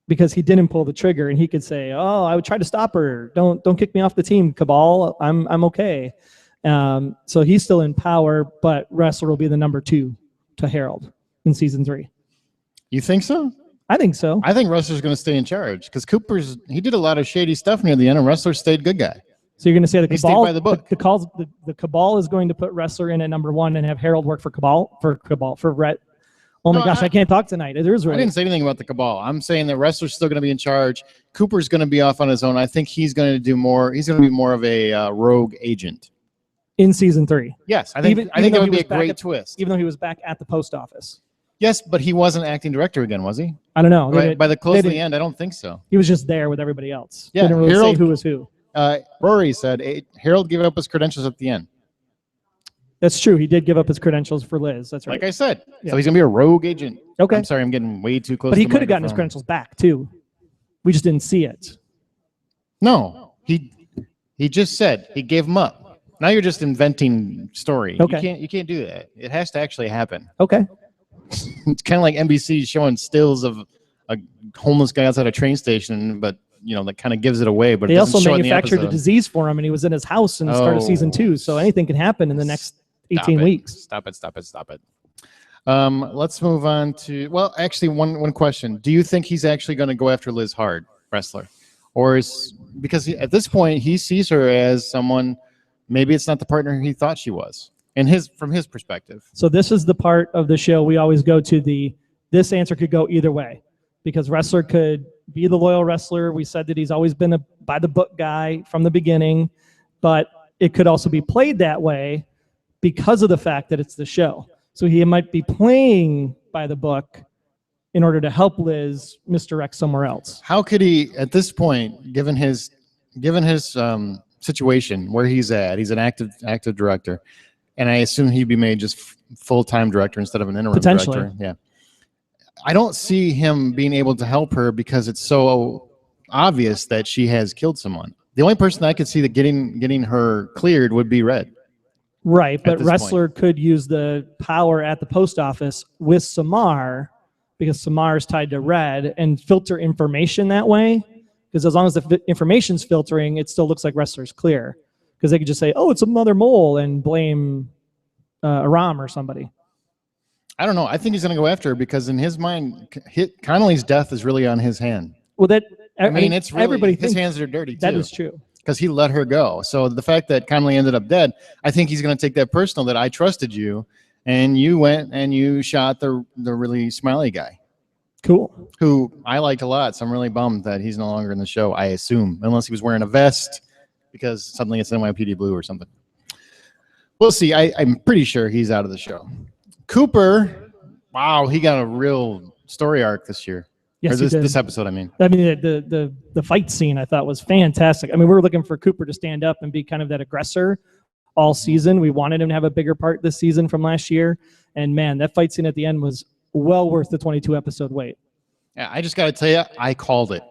[SPEAKER 1] because he didn't pull the trigger, and he could say, "Oh, I would try to stop her. Don't kick me off the team, Cabal. I'm okay." So he's still in power, but Wrestler will be the number 2 to Harold in season 3.
[SPEAKER 2] You think so?
[SPEAKER 1] I think so.
[SPEAKER 2] I think Wrestler's going to stay in charge because he did a lot of shady stuff near the end, and Wrestler stayed good guy.
[SPEAKER 1] So you're going to say the
[SPEAKER 2] He stayed
[SPEAKER 1] Cabal,
[SPEAKER 2] by the book.
[SPEAKER 1] the Cabal is going to put Wrestler in at number 1 and have Harold work for Rhett. Oh my
[SPEAKER 2] No,
[SPEAKER 1] gosh, I can't talk tonight. It is
[SPEAKER 2] I
[SPEAKER 1] right.
[SPEAKER 2] didn't say anything about the Cabal. I'm saying that Wrestler's still going to be in charge. Cooper's going to be off on his own. I think he's going to do more. He's going to be more of a rogue agent.
[SPEAKER 1] In season 3.
[SPEAKER 2] Yes, I think
[SPEAKER 1] Even
[SPEAKER 2] that
[SPEAKER 1] though
[SPEAKER 2] would
[SPEAKER 1] he
[SPEAKER 2] be a
[SPEAKER 1] was back
[SPEAKER 2] great
[SPEAKER 1] at-
[SPEAKER 2] twist.
[SPEAKER 1] Even though he was back at the post office.
[SPEAKER 2] Yes, but he wasn't acting director again, was he?
[SPEAKER 1] I don't know.
[SPEAKER 2] By the close
[SPEAKER 1] they
[SPEAKER 2] of the
[SPEAKER 1] didn't-
[SPEAKER 2] end, I don't think so.
[SPEAKER 1] He was just there with everybody else.
[SPEAKER 2] Yeah,
[SPEAKER 1] Didn't really
[SPEAKER 2] Harold-
[SPEAKER 1] say who was who.
[SPEAKER 2] Rory said Harold gave up his credentials at the end.
[SPEAKER 1] That's true. He did give up his credentials for Liz. That's right.
[SPEAKER 2] Like I said.
[SPEAKER 1] Yeah.
[SPEAKER 2] So he's going to be a rogue agent.
[SPEAKER 1] Okay.
[SPEAKER 2] I'm sorry, I'm getting way too close
[SPEAKER 1] But he
[SPEAKER 2] to the
[SPEAKER 1] could have gotten his
[SPEAKER 2] microphone.
[SPEAKER 1] credentials back too. We just didn't see it.
[SPEAKER 2] No, he just said he gave them up. Now you're just inventing story.
[SPEAKER 1] Okay.
[SPEAKER 2] You can't do that. It has to actually happen.
[SPEAKER 1] Okay.
[SPEAKER 2] It's kind of like NBC showing stills of a homeless guy outside a train station, but that kind of gives it away. But
[SPEAKER 1] They
[SPEAKER 2] it doesn't
[SPEAKER 1] also
[SPEAKER 2] show it in the
[SPEAKER 1] manufactured a
[SPEAKER 2] episode.
[SPEAKER 1] disease for him, and he was in his house in the start of season 2. So anything can happen in the next 18 weeks.
[SPEAKER 2] Stop it. Let's move on to actually one question. Do you think he's actually going to go after Liz hard, Wrestler? Or because at this point he sees her as someone, maybe it's not the partner he thought she was. And from his perspective.
[SPEAKER 1] So this is the part of the show we always go to this answer could go either way, because Wrestler could be the loyal wrestler. We said that he's always been a by the book guy from the beginning, but it could also be played that way because of the fact that it's the show. So he might be playing by the book in order to help Liz misdirect somewhere else.
[SPEAKER 2] How could he, at this point, given his situation where he's at, he's an active director, and I assume he'd be made just full-time director instead of an interim
[SPEAKER 1] Potentially.
[SPEAKER 2] director. Yeah. I don't see him being able to help her because it's so obvious that she has killed someone. The only person I could see that getting her cleared would be Red.
[SPEAKER 1] Right, but
[SPEAKER 2] this
[SPEAKER 1] Wrestler could use the power at the post office with Samar, because Samar is tied to Red, and filter information that way. Because as long as the information's filtering, it still looks like Wrestler's clear. Because they could just say, "Oh, it's another mole," and blame Aram or somebody.
[SPEAKER 2] I don't know. I think he's going to go after her because in his mind, Connolly's death is really on his hand.
[SPEAKER 1] Well,
[SPEAKER 2] I mean, it's really
[SPEAKER 1] everybody
[SPEAKER 2] his hands are dirty too.
[SPEAKER 1] That is true.
[SPEAKER 2] Because he let her go. So the fact that Connolly ended up dead, I think he's going to take that personal, that I trusted you, and you went and you shot the really smiley guy.
[SPEAKER 1] Cool.
[SPEAKER 2] Who I liked a lot. So I'm really bummed that he's no longer in the show, I assume, unless he was wearing a vest because suddenly it's NYPD Blue or something. We'll see. I'm pretty sure he's out of the show. Cooper, wow, he got a real story arc this year.
[SPEAKER 1] Yes,
[SPEAKER 2] or this episode, I mean.
[SPEAKER 1] I mean, the fight scene I thought was fantastic. I mean, we were looking for Cooper to stand up and be kind of that aggressor all season. We wanted him to have a bigger part this season from last year. And man, that fight scene at the end was well worth the 22 episode wait.
[SPEAKER 2] Yeah, I just got to tell you, I called it.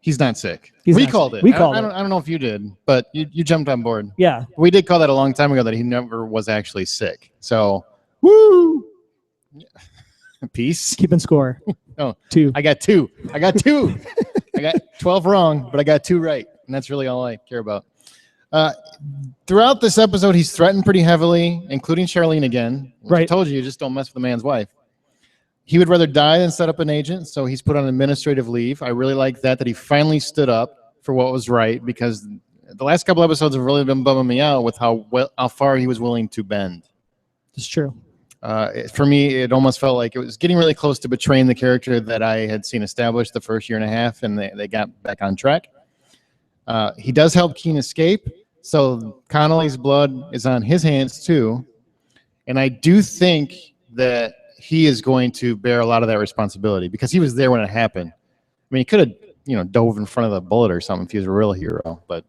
[SPEAKER 2] He's not sick.
[SPEAKER 1] We
[SPEAKER 2] called it.
[SPEAKER 1] We called it.
[SPEAKER 2] I don't know if you did, but you jumped on board.
[SPEAKER 1] Yeah.
[SPEAKER 2] We did call that a long time ago that he never was actually sick. So, woo! Peace.
[SPEAKER 1] Keeping score.
[SPEAKER 2] Oh,
[SPEAKER 1] 2.
[SPEAKER 2] I got 2. I got 12 wrong, but I got 2 right. And that's really all I care about. Throughout this episode, he's threatened pretty heavily, including Charlene again. Right. I told you just don't mess with the man's wife. He would rather die than set up an agent, so he's put on administrative leave. I really like that he finally stood up for what was right, because the last couple episodes have really been bumming me out with how far he was willing to bend.
[SPEAKER 1] It's true.
[SPEAKER 2] For me, it almost felt like it was getting really close to betraying the character that I had seen established the first year and a half, and they got back on track. He does help Keen escape, so Connolly's blood is on his hands too. And I do think that he is going to bear a lot of that responsibility because he was there when it happened. I mean, he could have, dove in front of the bullet or something if he was a real hero, but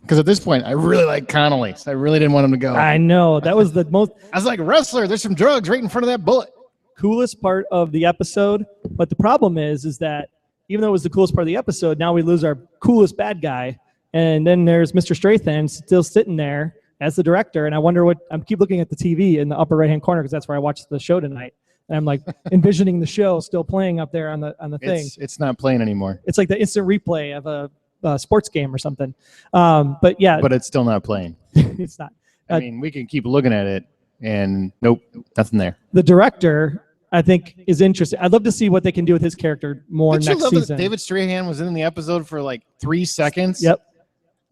[SPEAKER 2] because at this point, I really like Connolly. So I really didn't want him to go.
[SPEAKER 1] I know. That was the most...
[SPEAKER 2] I was like, Wrestler, there's some drugs right in front of that bullet.
[SPEAKER 1] Coolest part of the episode. But the problem is that even though it was the coolest part of the episode, now we lose our coolest bad guy. And then there's Mr. Strathan still sitting there as the director. And I wonder I keep looking at the TV in the upper right-hand corner because that's where I watched the show tonight. And I'm like envisioning the show still playing up there on the thing.
[SPEAKER 2] It's not playing anymore.
[SPEAKER 1] It's like the instant replay of a sports game or something. But yeah.
[SPEAKER 2] But it's still not playing.
[SPEAKER 1] It's not.
[SPEAKER 2] I mean, we can keep looking at it and nope, nothing there.
[SPEAKER 1] The director, I think, is interesting. I'd love to see what they can do with his character more next season.
[SPEAKER 2] David Strahan was in the episode for like 3 seconds.
[SPEAKER 1] Yep.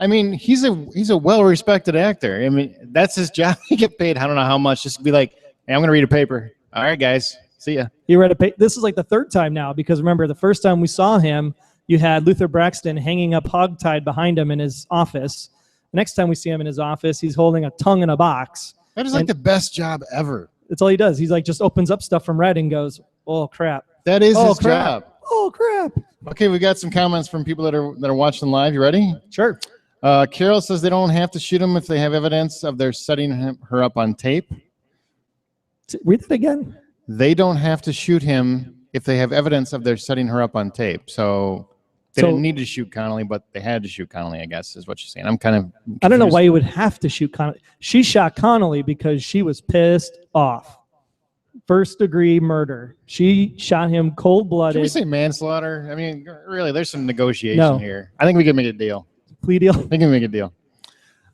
[SPEAKER 2] I mean, he's a well-respected actor. I mean, that's his job. He get paid, I don't know how much, just to be like, hey, I'm going to read a paper. All right, guys. See ya.
[SPEAKER 1] He read a paper. This is like the 3rd time now, because remember, the first time we saw him, you had Luther Braxton hanging up hogtied behind him in his office. The next time we see him in his office, he's holding a tongue in a box.
[SPEAKER 2] That is like the best job ever.
[SPEAKER 1] That's all he does. He's like just opens up stuff from Red and goes, oh, crap.
[SPEAKER 2] That is his job.
[SPEAKER 1] Oh, crap.
[SPEAKER 2] Okay, we got some comments from people that are watching live. You ready?
[SPEAKER 1] Sure.
[SPEAKER 2] Carol says they don't have to shoot him if they have evidence of their setting her up on tape.
[SPEAKER 1] Read that again.
[SPEAKER 2] They don't have to shoot him if they have evidence of their setting her up on tape. So they didn't need to shoot Connolly, but they had to shoot Connolly, I guess, is what you're saying. I'm kind of confused.
[SPEAKER 1] I don't know why you would have to shoot Connolly. She shot Connolly because she was pissed off. 1st-degree murder. She shot him cold-blooded.
[SPEAKER 2] Should we say manslaughter? I mean, really, there's some negotiation here. I think we can make a deal.
[SPEAKER 1] Plea deal?
[SPEAKER 2] I think we can make a deal.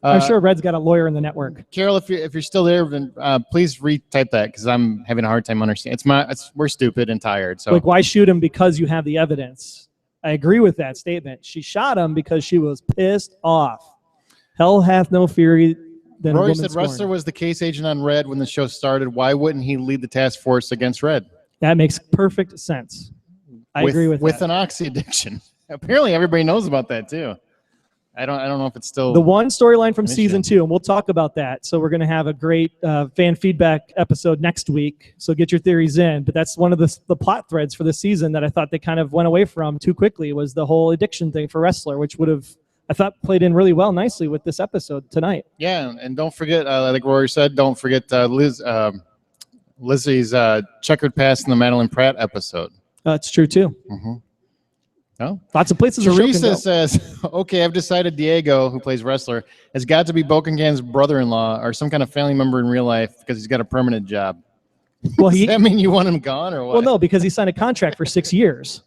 [SPEAKER 1] I'm sure Red's got a lawyer in the network.
[SPEAKER 2] Carol, if you're still there, then please retype that because I'm having a hard time understanding. We're stupid and tired. So
[SPEAKER 1] like, why shoot him because you have the evidence? I agree with that statement. She shot him because she was pissed off. Hell hath no fury than
[SPEAKER 2] Roy
[SPEAKER 1] a
[SPEAKER 2] said
[SPEAKER 1] scorned.
[SPEAKER 2] Rustler was the case agent on Red when the show started. Why wouldn't he lead the task force against Red?
[SPEAKER 1] That makes perfect sense. I agree with that.
[SPEAKER 2] With an oxy addiction. Apparently, everybody knows about that too. I don't know if it's still
[SPEAKER 1] the one storyline from season 2, and we'll talk about that. So we're going to have a great fan feedback episode next week. So get your theories in. But that's one of the plot threads for the season that I thought they kind of went away from too quickly, was the whole addiction thing for Wrestler, which would have, I thought, played in really well nicely with this episode tonight.
[SPEAKER 2] Yeah, and don't forget, like Rory said, don't forget Lizzie's checkered past in the Madeline Pratt episode.
[SPEAKER 1] It's true too.
[SPEAKER 2] Mm-hmm. No.
[SPEAKER 1] Lots of places. the show can
[SPEAKER 2] Teresa
[SPEAKER 1] go.
[SPEAKER 2] says, okay, I've decided Diego, who plays wrestler, has got to be Bokengan's brother-in-law or some kind of family member in real life because he's got a permanent job.
[SPEAKER 1] Well,
[SPEAKER 2] Does that mean you want him gone or what?
[SPEAKER 1] Well, no, because he signed a contract for 6 years.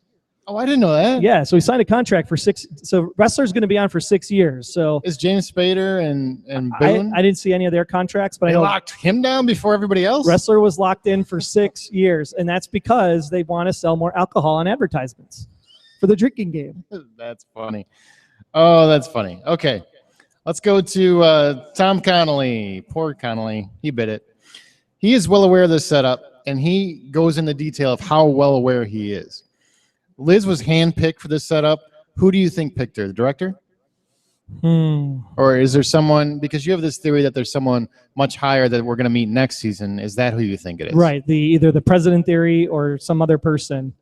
[SPEAKER 2] Oh, I didn't know that.
[SPEAKER 1] Yeah, so he signed a contract for 6. So wrestler's going to be on for 6 years. So
[SPEAKER 2] Is James Spader and Boone?
[SPEAKER 1] I didn't see any of their contracts, but
[SPEAKER 2] They
[SPEAKER 1] I know
[SPEAKER 2] locked him down before everybody else?
[SPEAKER 1] wrestler was locked in for 6 years, and that's because they want to sell more alcohol on advertisements for the drinking game.
[SPEAKER 2] That's funny. Oh, that's funny. Okay, let's go to Tom Connolly. Poor Connolly. He bit it. He is well aware of this setup, and he goes into detail of how well aware he is. Liz was handpicked for this setup. Who do you think picked her? The director? Or is there someone, because you have this theory that there's someone much higher that we're going to meet next season. Is that who you think it is?
[SPEAKER 1] Right, either the president theory or some other person.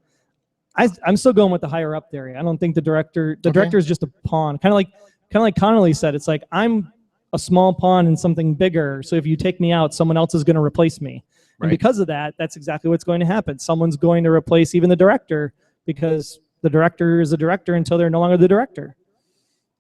[SPEAKER 1] I'm still going with the higher up theory. I don't think the director is just a pawn. Kind of like Connolly said, it's like I'm a small pawn in something bigger. So if you take me out, someone else is going to replace me. And because of that, that's exactly what's going to happen. Someone's going to replace even the director, because the director is a director until they're no longer the director.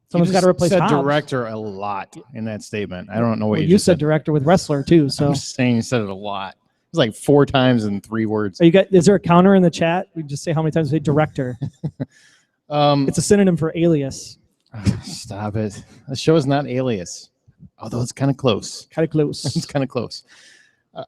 [SPEAKER 1] Someone's got to replace
[SPEAKER 2] Hobbs. You
[SPEAKER 1] said
[SPEAKER 2] director a lot in that statement. I don't know what
[SPEAKER 1] you
[SPEAKER 2] just
[SPEAKER 1] said. Director with wrestler too. So
[SPEAKER 2] I'm just saying you said it a lot. It's like 4 times in 3 words.
[SPEAKER 1] is there a counter in the chat? We just say how many times we say director. It's a synonym for alias.
[SPEAKER 2] Stop it. The show is not Alias, although it's kind of close.
[SPEAKER 1] Kind of close.
[SPEAKER 2] It's kind of close.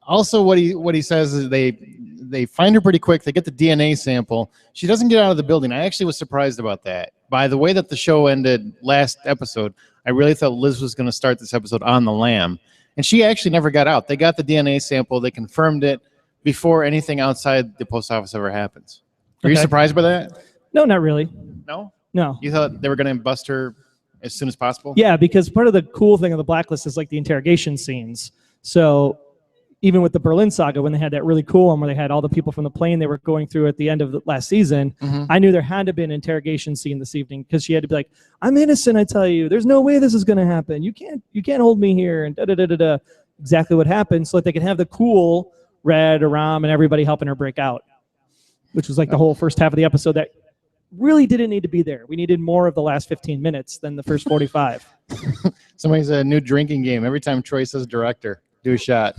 [SPEAKER 2] Also, what he says is they find her pretty quick. They get the DNA sample. She doesn't get out of the building. I actually was surprised about that. By the way that the show ended last episode, I really thought Liz was going to start this episode on the lam. And she actually never got out. They got the DNA sample. They confirmed it before anything outside the post office ever happens. Are you surprised by that?
[SPEAKER 1] No, not really.
[SPEAKER 2] No?
[SPEAKER 1] No.
[SPEAKER 2] You thought they were going to bust her as soon as possible?
[SPEAKER 1] Yeah, because part of the cool thing of the Blacklist is like the interrogation scenes. So even with the Berlin saga, when they had that really cool one where they had all the people from the plane they were going through at the end of the last season, I knew there had to be an interrogation scene this evening, because she had to be like, I'm innocent, I tell you. There's no way this is going to happen. You can't hold me here, and da-da-da-da-da. Exactly what happened, so that they could have the cool Red, Aram, and everybody helping her break out, which was like the whole first half of the episode that really didn't need to be there. We needed more of the last 15 minutes than the first 45.
[SPEAKER 2] Somebody's a new drinking game. Every time Troy says director, do a shot.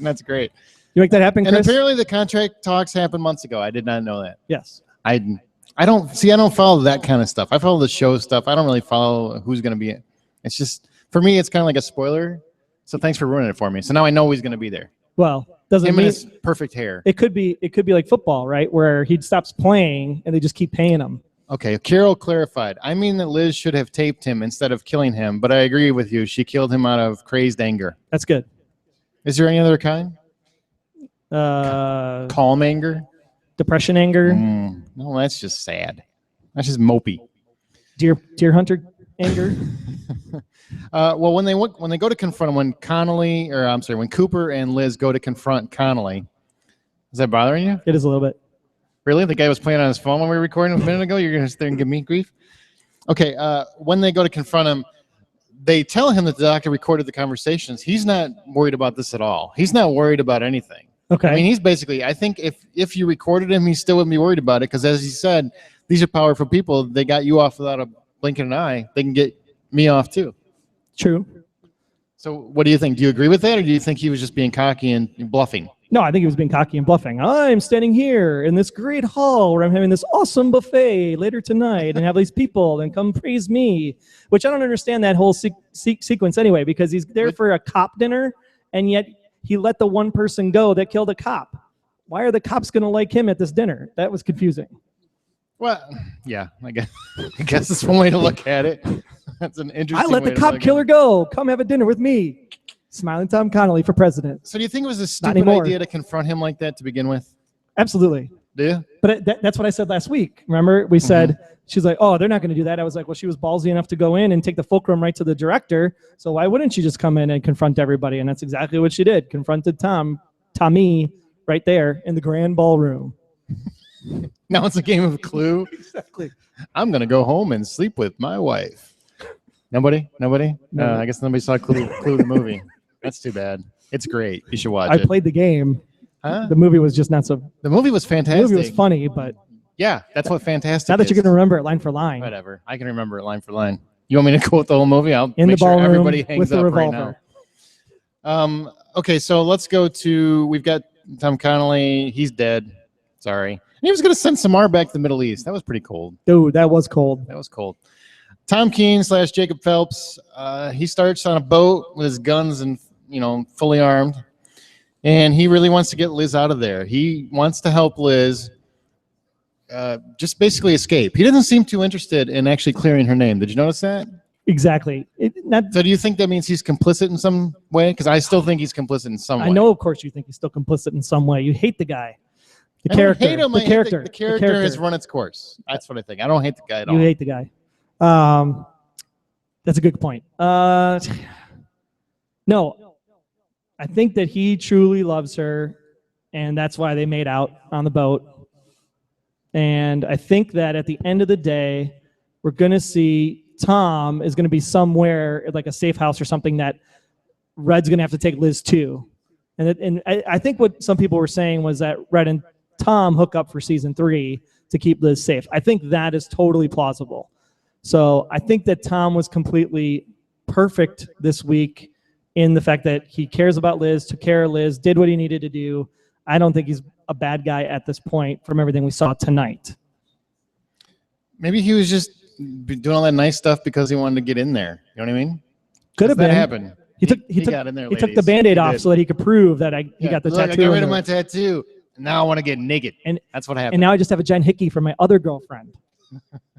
[SPEAKER 2] That's great.
[SPEAKER 1] You make that happen, Chris?
[SPEAKER 2] And apparently the contract talks happened months ago. I did not know that.
[SPEAKER 1] Yes.
[SPEAKER 2] I don't follow that kind of stuff. I follow the show stuff. I don't really follow who's going to be in. It's just, for me, it's kind of like a spoiler. So thanks for ruining it for me. So now I know he's going to be there.
[SPEAKER 1] Well, doesn't
[SPEAKER 2] Him
[SPEAKER 1] mean
[SPEAKER 2] and his perfect hair.
[SPEAKER 1] it could be like football, right? Where he stops playing and they just keep paying him.
[SPEAKER 2] Okay, Carol clarified. I mean that Liz should have taped him instead of killing him, but I agree with you. She killed him out of crazed anger.
[SPEAKER 1] That's good.
[SPEAKER 2] Is there any other kind? Calm anger?
[SPEAKER 1] Depression, anger,
[SPEAKER 2] No, that's just sad. That's just mopey.
[SPEAKER 1] deer hunter anger.
[SPEAKER 2] Well, when they go to confront him, when Cooper and Liz go to confront Connolly, is that bothering you?
[SPEAKER 1] It is a little bit.
[SPEAKER 2] Really? The guy was playing on his phone when we were recording a minute ago? You're going to sit there and give me grief? Okay, when they go to confront him, they tell him that the doctor recorded the conversations. He's not worried about this at all. He's not worried about anything.
[SPEAKER 1] Okay.
[SPEAKER 2] I mean, he's basically, I think if you recorded him, he still wouldn't be worried about it, because as he said, these are powerful people. They got you off without a blink of an eye. They can get me off too.
[SPEAKER 1] True.
[SPEAKER 2] So what do you think? Do you agree with that, or do you think he was just being cocky and bluffing?
[SPEAKER 1] No, I think he was being cocky and bluffing. I'm standing here in this great hall where I'm having this awesome buffet later tonight and have these people and come praise me, which I don't understand that whole sequence anyway, because he's there for a cop dinner, and yet he let the one person go that killed a cop. Why are the cops going to like him at this dinner? That was confusing.
[SPEAKER 2] Well, yeah, I guess that's one way to look at it. That's an interesting
[SPEAKER 1] I let the cop killer go. Come have a dinner with me. Smiling Tom Connolly for president.
[SPEAKER 2] So do you think it was a stupid idea to confront him like that to begin with?
[SPEAKER 1] Absolutely.
[SPEAKER 2] Do you?
[SPEAKER 1] But that's what I said last week. Remember, we said, she's like, oh, they're not going to do that. I was like, well, she was ballsy enough to go in and take the fulcrum right to the director. So why wouldn't she just come in and confront everybody? And that's exactly what she did. Confronted Tommy right there in the grand ballroom.
[SPEAKER 2] Now it's a game of Clue.
[SPEAKER 1] Exactly.
[SPEAKER 2] I'm going to go home and sleep with my wife. Nobody?
[SPEAKER 1] No.
[SPEAKER 2] I guess nobody saw Clue the movie. That's too bad. It's great. You should watch
[SPEAKER 1] I
[SPEAKER 2] it.
[SPEAKER 1] played the game.
[SPEAKER 2] Huh?
[SPEAKER 1] The movie was just not so.
[SPEAKER 2] The movie was fantastic.
[SPEAKER 1] The movie was funny, but
[SPEAKER 2] Yeah, that's what fantastic
[SPEAKER 1] Now that
[SPEAKER 2] is.
[SPEAKER 1] you're going to remember it line for line.
[SPEAKER 2] Whatever. I can remember it line for line. You want me to quote the whole movie? I'll
[SPEAKER 1] In
[SPEAKER 2] make
[SPEAKER 1] the
[SPEAKER 2] sure
[SPEAKER 1] ballroom
[SPEAKER 2] everybody hangs
[SPEAKER 1] with the
[SPEAKER 2] up
[SPEAKER 1] revolver.
[SPEAKER 2] right now. Okay, so let's go to, we've got Tom Connolly. He's dead. Sorry. And he was going to send Samar back to the Middle East. That was pretty cold.
[SPEAKER 1] Dude, that was cold.
[SPEAKER 2] That was cold. Tom Keene / Jacob Phelps. He starts on a boat with his guns and, fully armed. And he really wants to get Liz out of there. He wants to help Liz just basically escape. He doesn't seem too interested in actually clearing her name. Did you notice that?
[SPEAKER 1] Exactly.
[SPEAKER 2] So do you think that means he's complicit in some way? Because I still think he's complicit in some way.
[SPEAKER 1] I know, of course, you think he's still complicit in some way. You hate the guy. The
[SPEAKER 2] I don't
[SPEAKER 1] character.
[SPEAKER 2] hate him.
[SPEAKER 1] The character.
[SPEAKER 2] The character has run its course. That's what I think. I don't hate the guy at all.
[SPEAKER 1] You hate the guy. That's a good point. No, I think that he truly loves her, and that's why they made out on the boat. And I think that at the end of the day, we're going to see Tom is going to be somewhere like a safe house or something that Red's going to have to take Liz to. And I think what some people were saying was that Red and Tom hook up for season 3 to keep Liz safe. I think that is totally plausible. So I think that Tom was completely perfect this week in the fact that he cares about Liz, took care of Liz, did what he needed to do. I don't think he's a bad guy at this point from everything we saw tonight.
[SPEAKER 2] Maybe he was just doing all that nice stuff because he wanted to get in there. You know what I mean?
[SPEAKER 1] Could have been.
[SPEAKER 2] That happened.
[SPEAKER 1] He
[SPEAKER 2] got in there,
[SPEAKER 1] he took the
[SPEAKER 2] ladies.
[SPEAKER 1] Band-Aid
[SPEAKER 2] He
[SPEAKER 1] off
[SPEAKER 2] did.
[SPEAKER 1] so that he could prove that he got the
[SPEAKER 2] Look,
[SPEAKER 1] tattoo.
[SPEAKER 2] I got rid of my tattoo. Now I want to get naked.
[SPEAKER 1] And
[SPEAKER 2] that's what happened.
[SPEAKER 1] And now I just have a Jen Hickey from my other girlfriend.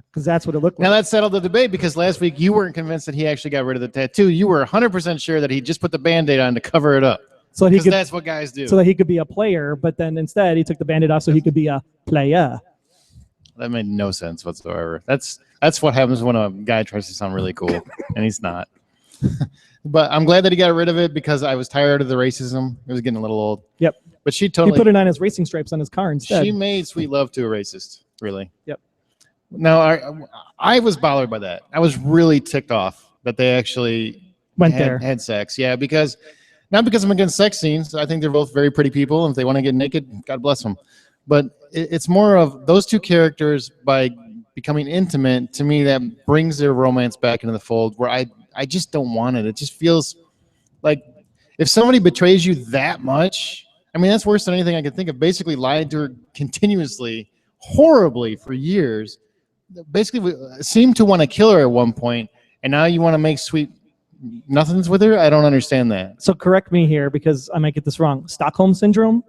[SPEAKER 1] Because that's what it looked like.
[SPEAKER 2] Now that settled the debate because last week you weren't convinced that he actually got rid of the tattoo. You were 100% sure that he just put the Band-Aid on to cover it up.
[SPEAKER 1] So that he could,
[SPEAKER 2] that's what guys do.
[SPEAKER 1] So that he could be a player, but then instead he took the Band-Aid off so he could be a player.
[SPEAKER 2] That made no sense whatsoever. That's what happens when a guy tries to sound really cool and he's not. But I'm glad that he got rid of it because I was tired of the racism. It was getting a little old.
[SPEAKER 1] Yep.
[SPEAKER 2] But she totally
[SPEAKER 1] He put it on his racing stripes on his car instead.
[SPEAKER 2] She made sweet love to a racist, really.
[SPEAKER 1] Yep.
[SPEAKER 2] Now, I was bothered by that. I was really ticked off that they actually had sex. Yeah, because not because I'm against sex scenes. I think they're both very pretty people, and if they want to get naked, God bless them. But it's more of those two characters by becoming intimate. To me, that brings their romance back into the fold. Where I just don't want it. It just feels like if somebody betrays you that much, I mean, that's worse than anything I could think of. Basically, lied to her continuously, horribly for years. Basically, seemed to want to kill her at one point, and now you want to make sweet nothings with her? I don't understand that.
[SPEAKER 1] So correct me here because I might get this wrong. Stockholm Syndrome?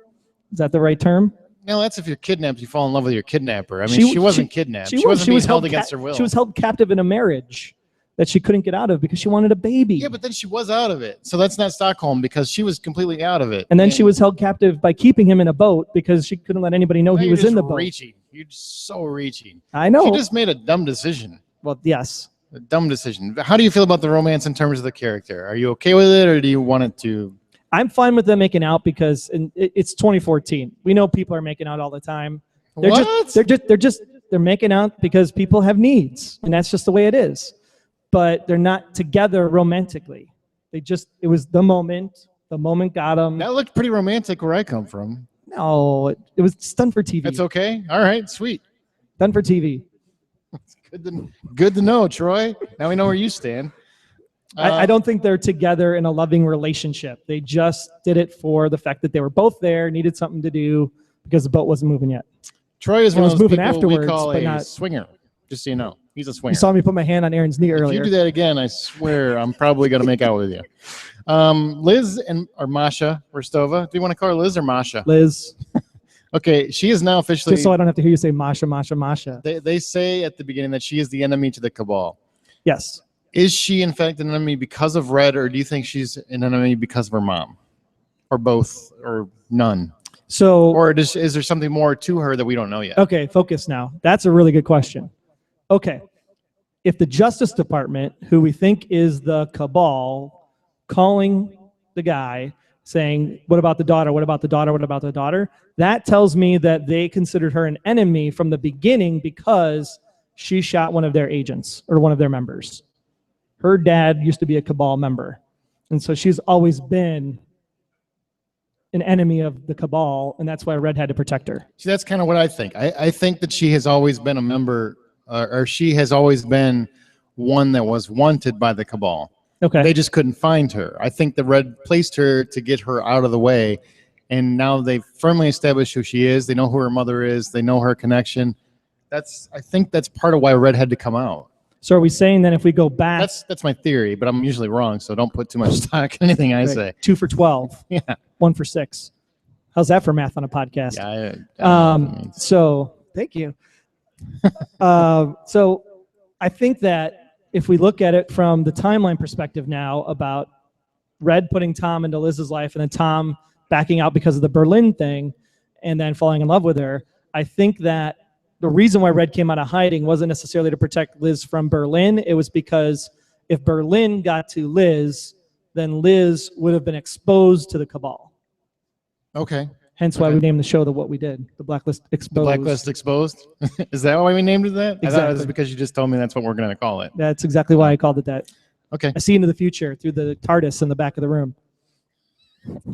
[SPEAKER 1] Is that the right term?
[SPEAKER 2] No, that's if you're kidnapped, you fall in love with your kidnapper. I mean, she wasn't kidnapped. She wasn't being held against her will.
[SPEAKER 1] She was held captive in a marriage that she couldn't get out of because she wanted a baby.
[SPEAKER 2] Yeah, but then she was out of it. So that's not Stockholm because she was completely out of it.
[SPEAKER 1] And then she was held captive by keeping him in a boat because she couldn't let anybody know he was in the boat.
[SPEAKER 2] You're so reaching.
[SPEAKER 1] I know.
[SPEAKER 2] She just made a dumb decision.
[SPEAKER 1] Well, yes.
[SPEAKER 2] A dumb decision. How do you feel about the romance in terms of the character? Are you okay with it, or do you want it to? I'm
[SPEAKER 1] fine with them making out because it's 2014. We know people are making out all the time. They're making out because people have needs, and that's just the way it is. But they're not together romantically. It was the moment. The moment got them.
[SPEAKER 2] That looked pretty romantic where I come from.
[SPEAKER 1] No, it was done for TV.
[SPEAKER 2] That's okay. All right, sweet.
[SPEAKER 1] Done for TV.
[SPEAKER 2] Good to know, Troy. Now we know where you stand.
[SPEAKER 1] I don't think they're together in a loving relationship. They just did it for the fact that they were both there, needed something to do because the boat wasn't moving yet.
[SPEAKER 2] Troy is one of those
[SPEAKER 1] moving
[SPEAKER 2] people
[SPEAKER 1] afterwards,
[SPEAKER 2] we call
[SPEAKER 1] but
[SPEAKER 2] a
[SPEAKER 1] not
[SPEAKER 2] swinger. Just so you know, he's a swinger.
[SPEAKER 1] You saw me put my hand on Aaron's knee earlier.
[SPEAKER 2] If you do that again, I swear I'm probably going to make out with you. Liz or Masha Rostova. Do you want to call her Liz or Masha?
[SPEAKER 1] Liz.
[SPEAKER 2] Okay, she is now officially.
[SPEAKER 1] Just so I don't have to hear you say Masha, Masha, Masha.
[SPEAKER 2] They say at the beginning that she is the enemy to the Cabal.
[SPEAKER 1] Yes.
[SPEAKER 2] Is she in fact an enemy because of Red, or do you think she's an enemy because of her mom, or both, or none?
[SPEAKER 1] So,
[SPEAKER 2] or is there something more to her that we don't know yet?
[SPEAKER 1] Okay, focus now. That's a really good question. Okay, if the Justice Department, who we think is the Cabal, calling the guy saying, "What about the daughter? What about the daughter? What about the daughter?" That tells me that they considered her an enemy from the beginning because she shot one of their agents or one of their members. Her dad used to be a Cabal member, and so she's always been an enemy of the cabal, and that's why Red had to protect her.
[SPEAKER 2] See, that's kind of what I think. I think that she has always been a member, or she has always been one that was wanted by the cabal.
[SPEAKER 1] Okay.
[SPEAKER 2] They just couldn't find her. I think the Red placed her to get her out of the way, and now they've firmly established who she is. They know who her mother is. They know her connection. I think that's part of why Red had to come out.
[SPEAKER 1] So are we saying that if we go back,
[SPEAKER 2] That's my theory, but I'm usually wrong, so don't put too much stock in anything I say.
[SPEAKER 1] 2 for 12,
[SPEAKER 2] Yeah.
[SPEAKER 1] 1 for 6? How's that for math on a podcast?
[SPEAKER 2] Yeah.
[SPEAKER 1] So thank you. So I think that if we look at it from the timeline perspective now about Red putting Tom into Liz's life and then Tom backing out because of the Berlin thing and then falling in love with her, I think that the reason why Red came out of hiding wasn't necessarily to protect Liz from Berlin. It was because if Berlin got to Liz, then Liz would have been exposed to the cabal.
[SPEAKER 2] Okay.
[SPEAKER 1] Hence why we named the show What We Did, the Blacklist Exposed.
[SPEAKER 2] The Blacklist Exposed? Is that why we named it that?
[SPEAKER 1] Exactly.
[SPEAKER 2] I thought it was because you just told me that's what we're going to call it.
[SPEAKER 1] That's exactly why I called it that.
[SPEAKER 2] Okay.
[SPEAKER 1] I see into the future through the TARDIS in the back of the room.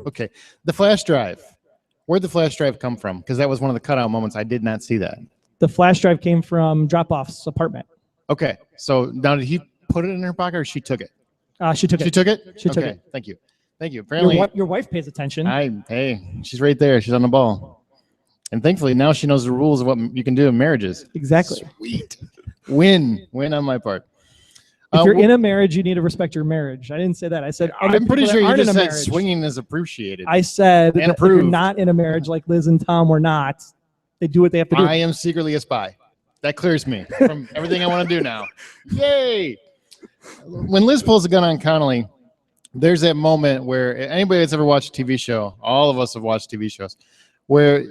[SPEAKER 2] Okay. The flash drive. Where'd the flash drive come from? Because that was one of the cutout moments. I did not see that.
[SPEAKER 1] The flash drive came from Drop-Off's apartment.
[SPEAKER 2] Okay. So now did he put it in her pocket or she took it?
[SPEAKER 1] She took it.
[SPEAKER 2] She took it?
[SPEAKER 1] She took
[SPEAKER 2] Okay.
[SPEAKER 1] it.
[SPEAKER 2] Thank you. Thank you. Apparently,
[SPEAKER 1] Your wife pays attention.
[SPEAKER 2] hey, she's right there. She's on the ball. And thankfully, now she knows the rules of what you can do in marriages.
[SPEAKER 1] Exactly.
[SPEAKER 2] Sweet. Win on my part.
[SPEAKER 1] If you're in a marriage, you need to respect your marriage. I didn't say that. I said
[SPEAKER 2] I'm pretty sure you
[SPEAKER 1] aren't
[SPEAKER 2] just
[SPEAKER 1] in a
[SPEAKER 2] said
[SPEAKER 1] marriage.
[SPEAKER 2] swinging is appreciated.
[SPEAKER 1] I said
[SPEAKER 2] And
[SPEAKER 1] that if you're
[SPEAKER 2] approved.
[SPEAKER 1] not in a marriage like Liz and Tom were not, they do what they have to do.
[SPEAKER 2] I am secretly a spy. That clears me from everything I want to do now. Yay! When Liz pulls the gun on Connolly, there's that moment where anybody that's ever watched a TV show, all of us have watched TV shows, where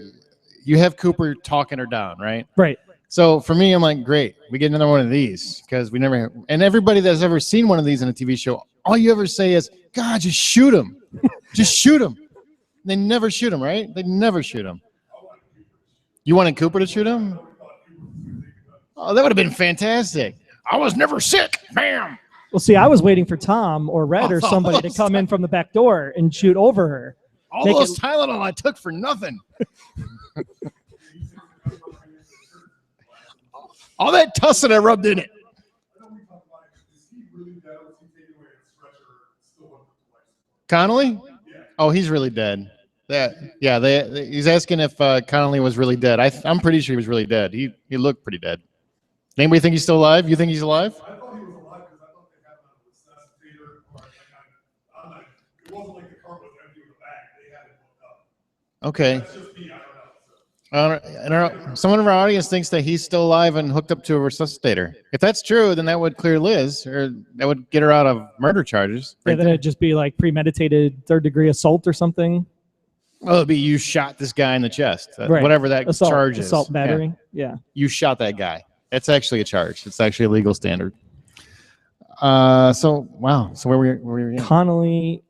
[SPEAKER 2] you have Cooper talking her down, right?
[SPEAKER 1] Right.
[SPEAKER 2] So for me, I'm like, great, we get another one of these because we never. And everybody that's ever seen one of these in a TV show, all you ever say is, "God, just shoot him, just shoot him." They never shoot him, right? They never shoot him. You wanted Cooper to shoot him? Oh, that would have been fantastic. I was never sick. Bam.
[SPEAKER 1] Well, see, I was waiting for Tom or Red or somebody to come in from the back door and shoot over her.
[SPEAKER 2] All
[SPEAKER 1] Make
[SPEAKER 2] those
[SPEAKER 1] it-
[SPEAKER 2] Tylenol I took for nothing. All that tussin I rubbed in it. Connolly? Oh, he's really dead. He's asking if Connolly was really dead. I'm pretty sure he was really dead. He looked pretty dead. Anybody think he's still alive? You think he's alive?
[SPEAKER 4] I thought he was alive because I thought they had him on a resuscitator. Or it wasn't like the car was empty with a bag. They had it hooked up.
[SPEAKER 2] Okay.
[SPEAKER 4] That's just me. I don't know. So.
[SPEAKER 2] Someone in our audience thinks that he's still alive and hooked up to a resuscitator. If that's true, then that would clear Liz, or that would get her out of murder charges.
[SPEAKER 1] Yeah, then it'd just be like premeditated third-degree assault or something.
[SPEAKER 2] Oh, it'd be you shot this guy in the chest.
[SPEAKER 1] Right.
[SPEAKER 2] Whatever that charge is.
[SPEAKER 1] Assault,
[SPEAKER 2] Yeah.
[SPEAKER 1] battery. Yeah.
[SPEAKER 2] You shot that guy. It's actually a charge. It's actually a legal standard. So wow. So where were we at?
[SPEAKER 1] Connolly.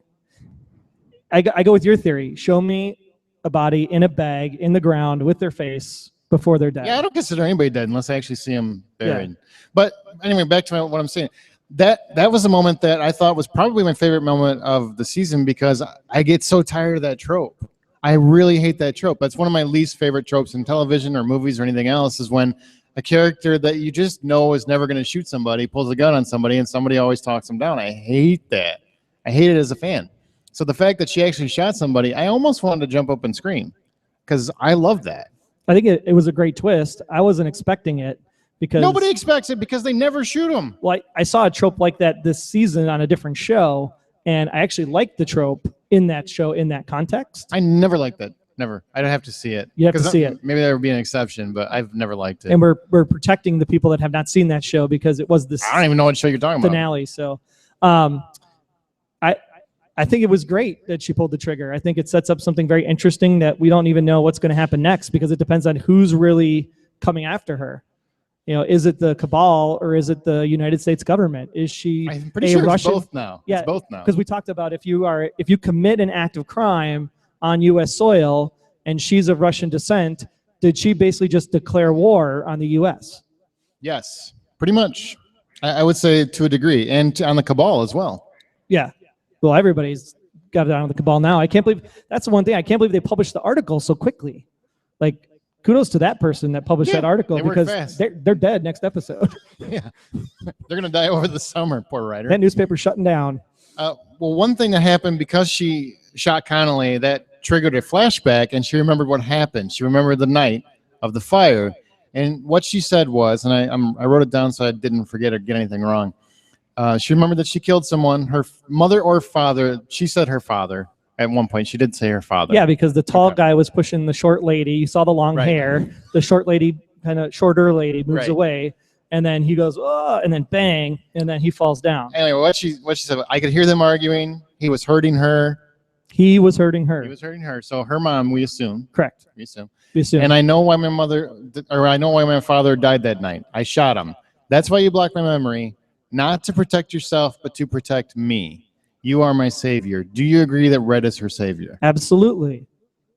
[SPEAKER 1] I go with your theory. Show me a body in a bag in the ground with their face before they're dead.
[SPEAKER 2] Yeah, I don't consider anybody dead unless I actually see him buried. Yeah. But anyway, back to what I'm saying. That was a moment that I thought was probably my favorite moment of the season because I get so tired of that trope. I really hate that trope. That's one of my least favorite tropes in television or movies or anything else is when a character that you just know is never going to shoot somebody pulls a gun on somebody and somebody always talks them down. I hate that. I hate it as a fan. So the fact that she actually shot somebody, I almost wanted to jump up and scream because I love that.
[SPEAKER 1] I think it was a great twist. I wasn't expecting it because
[SPEAKER 2] nobody expects it because they never shoot them.
[SPEAKER 1] Well, I saw a trope like that this season on a different show, and I actually liked the trope in that show in that context.
[SPEAKER 2] I never liked that. Never. I'd have to see it.
[SPEAKER 1] You have to see it.
[SPEAKER 2] Maybe there would be an exception, but I've never liked it.
[SPEAKER 1] And we're protecting the people that have not seen that show because it was this
[SPEAKER 2] I don't even know what show you're talking
[SPEAKER 1] finale. So I think it was great that she pulled the trigger. I think it sets up something very interesting that we don't even know what's going to happen next because it depends on who's really coming after her. You know, is it the cabal or is it the United States government? Is she
[SPEAKER 2] I'm pretty
[SPEAKER 1] a
[SPEAKER 2] sure
[SPEAKER 1] Russian?
[SPEAKER 2] it's both now.
[SPEAKER 1] Yeah,
[SPEAKER 2] it's both now.
[SPEAKER 1] Because we talked about if you commit an act of crime on U.S. soil and she's of Russian descent, did she basically just declare war on the U.S.?
[SPEAKER 2] Yes, pretty much. I would say to a degree, and on the cabal as well.
[SPEAKER 1] Yeah. Well, everybody's got down to the cabal now. I can't believe that's the one thing. I can't believe they published the article so quickly. Like, kudos to that person that published that article,
[SPEAKER 2] they work
[SPEAKER 1] because
[SPEAKER 2] fast.
[SPEAKER 1] they're dead next episode.
[SPEAKER 2] Yeah, they're gonna die over the summer. Poor writer.
[SPEAKER 1] That newspaper's shutting down.
[SPEAKER 2] Well, one thing that happened because she shot Connolly, that triggered a flashback, and she remembered what happened. She remembered the night of the fire, and what she said was, and I wrote it down so I didn't forget or get anything wrong. She remembered that she killed someone, her mother or father. She said her father at one point. She did say her father.
[SPEAKER 1] Yeah, because the tall guy was pushing the short lady. You saw the long hair. The short lady, kind of shorter lady, moves away, and then he goes, oh, and then bang, and then he falls down.
[SPEAKER 2] Anyway, what she said, I could hear them arguing. He was hurting her.
[SPEAKER 1] He was hurting her.
[SPEAKER 2] He was hurting her. So her mom, we assume.
[SPEAKER 1] Correct.
[SPEAKER 2] We assume.
[SPEAKER 1] And
[SPEAKER 2] I know why my my father died that night. I shot him. That's why you blocked my memory, not to protect yourself, but to protect me. You are my savior. Do you agree that Red is her savior?
[SPEAKER 1] Absolutely.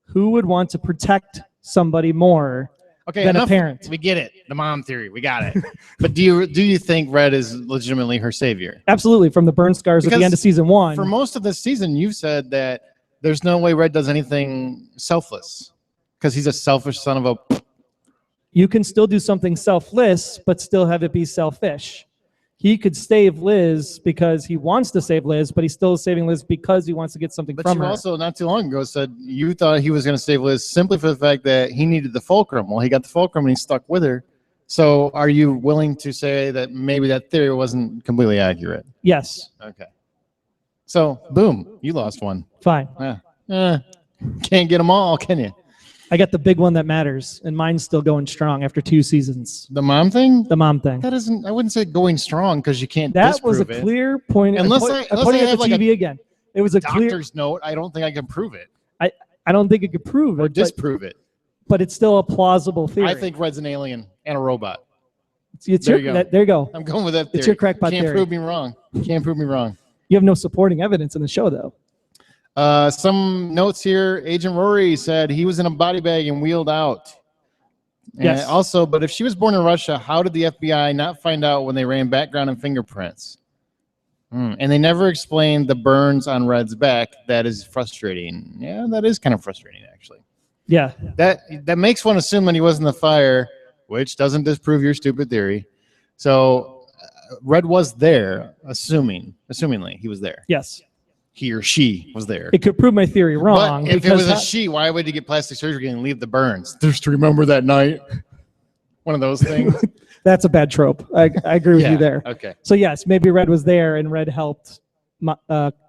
[SPEAKER 1] Who would want to protect somebody more than a parent?
[SPEAKER 2] We get it. The mom theory. We got it. But do you think Red is legitimately her savior?
[SPEAKER 1] Absolutely. From the burn scars at the end of season 1.
[SPEAKER 2] For most of this season, you've said that there's no way Red does anything selfless because he's a selfish son of a...
[SPEAKER 1] You can still do something selfless, but still have it be selfish. He could save Liz because he wants to save Liz, but he's still saving Liz because he wants to get something from her.
[SPEAKER 2] But you also, not too long ago, said you thought he was going to save Liz simply for the fact that he needed the fulcrum. Well, he got the fulcrum and he stuck with her. So are you willing to say that maybe that theory wasn't completely accurate?
[SPEAKER 1] Yes.
[SPEAKER 2] Okay. So, boom, you lost one.
[SPEAKER 1] Fine.
[SPEAKER 2] Can't get them all, can you?
[SPEAKER 1] I got the big one that matters, and mine's still going strong after 2 seasons.
[SPEAKER 2] The mom thing?
[SPEAKER 1] The mom thing.
[SPEAKER 2] That isn't, I wouldn't say going strong because you can't
[SPEAKER 1] That
[SPEAKER 2] disprove
[SPEAKER 1] was a clear point.
[SPEAKER 2] Unless
[SPEAKER 1] I put it at the TV again. It was a
[SPEAKER 2] doctor's note. I don't think I can prove it.
[SPEAKER 1] I don't think it could prove it.
[SPEAKER 2] Or disprove it.
[SPEAKER 1] But it's still a plausible theory.
[SPEAKER 2] I think Red's an alien and a robot.
[SPEAKER 1] There you go.
[SPEAKER 2] I'm going with that theory.
[SPEAKER 1] It's your crackpot
[SPEAKER 2] theory.
[SPEAKER 1] theory.
[SPEAKER 2] Can't prove me wrong. Can't prove me wrong.
[SPEAKER 1] You have no supporting evidence in the show, though.
[SPEAKER 2] Some notes here. Agent Rory said he was in a body bag and wheeled out.
[SPEAKER 1] Yes.
[SPEAKER 2] And also, but if she was born in Russia, how did the FBI not find out when they ran background and fingerprints? And they never explained the burns on Red's back. That is frustrating. Yeah, that is kind of frustrating, actually.
[SPEAKER 1] Yeah.
[SPEAKER 2] That makes one assume that he was in the fire, which doesn't disprove your stupid theory. So Red was there, assumingly he was there.
[SPEAKER 1] Yes.
[SPEAKER 2] He or she was there.
[SPEAKER 1] It could prove my theory wrong.
[SPEAKER 2] But if it was a she, why would he get plastic surgery and leave the burns? Just to remember that night. One of those things.
[SPEAKER 1] That's a bad trope. I agree with you there.
[SPEAKER 2] Okay.
[SPEAKER 1] So yes, maybe Red was there and Red helped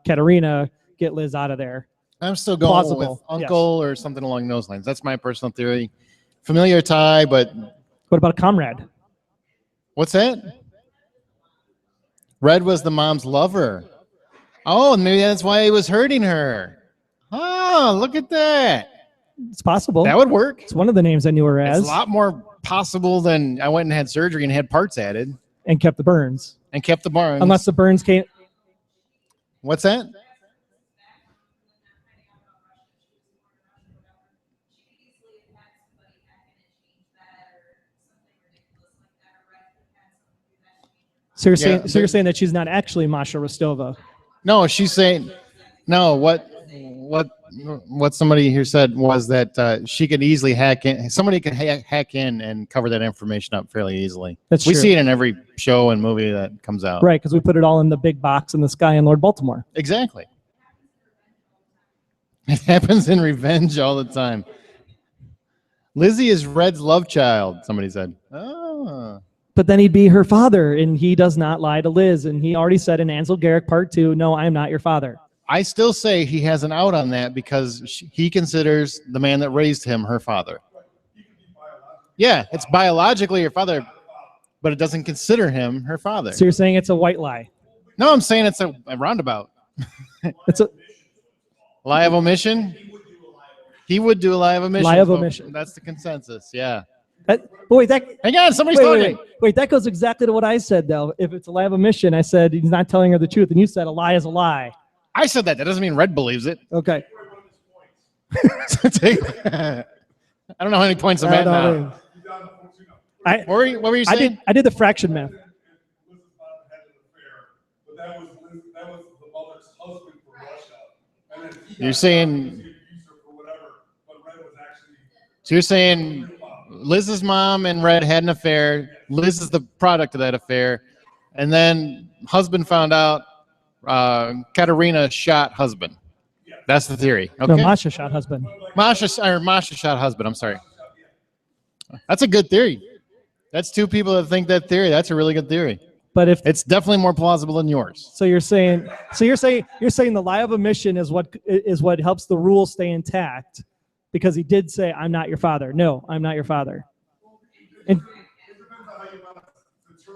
[SPEAKER 1] Katerina get Liz out of there.
[SPEAKER 2] I'm still going with uncle or something along those lines. That's my personal theory. Familiar tie, but...
[SPEAKER 1] What about a comrade?
[SPEAKER 2] What's that? Red was the mom's lover. Oh, maybe that's why he was hurting her. Oh, look at that.
[SPEAKER 1] It's possible.
[SPEAKER 2] That would work.
[SPEAKER 1] It's one of the names I knew her as.
[SPEAKER 2] It's a lot more possible than I went and had surgery and had parts added.
[SPEAKER 1] And kept the burns.
[SPEAKER 2] Unless
[SPEAKER 1] the burns came...
[SPEAKER 2] What's that?
[SPEAKER 1] So you're saying that she's not actually Masha Rostova?
[SPEAKER 2] No, she's saying no. What somebody here said was that she could easily hack in. Somebody could hack in and cover that information up fairly easily.
[SPEAKER 1] That's
[SPEAKER 2] we
[SPEAKER 1] true.
[SPEAKER 2] see it in every show and movie that comes out.
[SPEAKER 1] Right, because we put it all in the big box in the sky in Lord Baltimore.
[SPEAKER 2] Exactly. It happens in Revenge all the time. Lizzie is Red's love child, somebody said. Oh.
[SPEAKER 1] But then he'd be her father, and he does not lie to Liz. And he already said in Ansel Garrick Part 2, no, I am not your father.
[SPEAKER 2] I still say he has an out on that because he considers the man that raised him her father. Yeah, it's biologically her father, but it doesn't consider him her father.
[SPEAKER 1] So you're saying it's a white lie?
[SPEAKER 2] No, I'm saying it's a roundabout.
[SPEAKER 1] It's a
[SPEAKER 2] lie of omission? He would do a lie of omission.
[SPEAKER 1] Lie of omission.
[SPEAKER 2] That's the consensus, yeah.
[SPEAKER 1] Hang on,
[SPEAKER 2] somebody's talking.
[SPEAKER 1] Wait, that goes exactly to what I said, though. If it's a lie of omission, I said he's not telling her the truth, and you said a lie is a lie.
[SPEAKER 2] I said that. That doesn't mean Red believes it.
[SPEAKER 1] Okay.
[SPEAKER 2] I don't know how many points I'm at now. What were you saying?
[SPEAKER 1] I did the fraction math.
[SPEAKER 4] But that was the mother's husband from Russia. And
[SPEAKER 2] You're saying. So you're saying Liz's mom and Red had an affair. Liz is the product of that affair, and then husband found out. Katerina shot husband. That's the theory. Okay.
[SPEAKER 1] No, Masha shot husband.
[SPEAKER 2] Masha shot husband. I'm sorry. That's a good theory. That's two people that think that theory. That's a really good theory.
[SPEAKER 1] But if
[SPEAKER 2] it's definitely more plausible than yours.
[SPEAKER 1] So you're saying the lie of omission is what helps the rule stay intact, because he did say, "I'm not your father." No, I'm not your father. And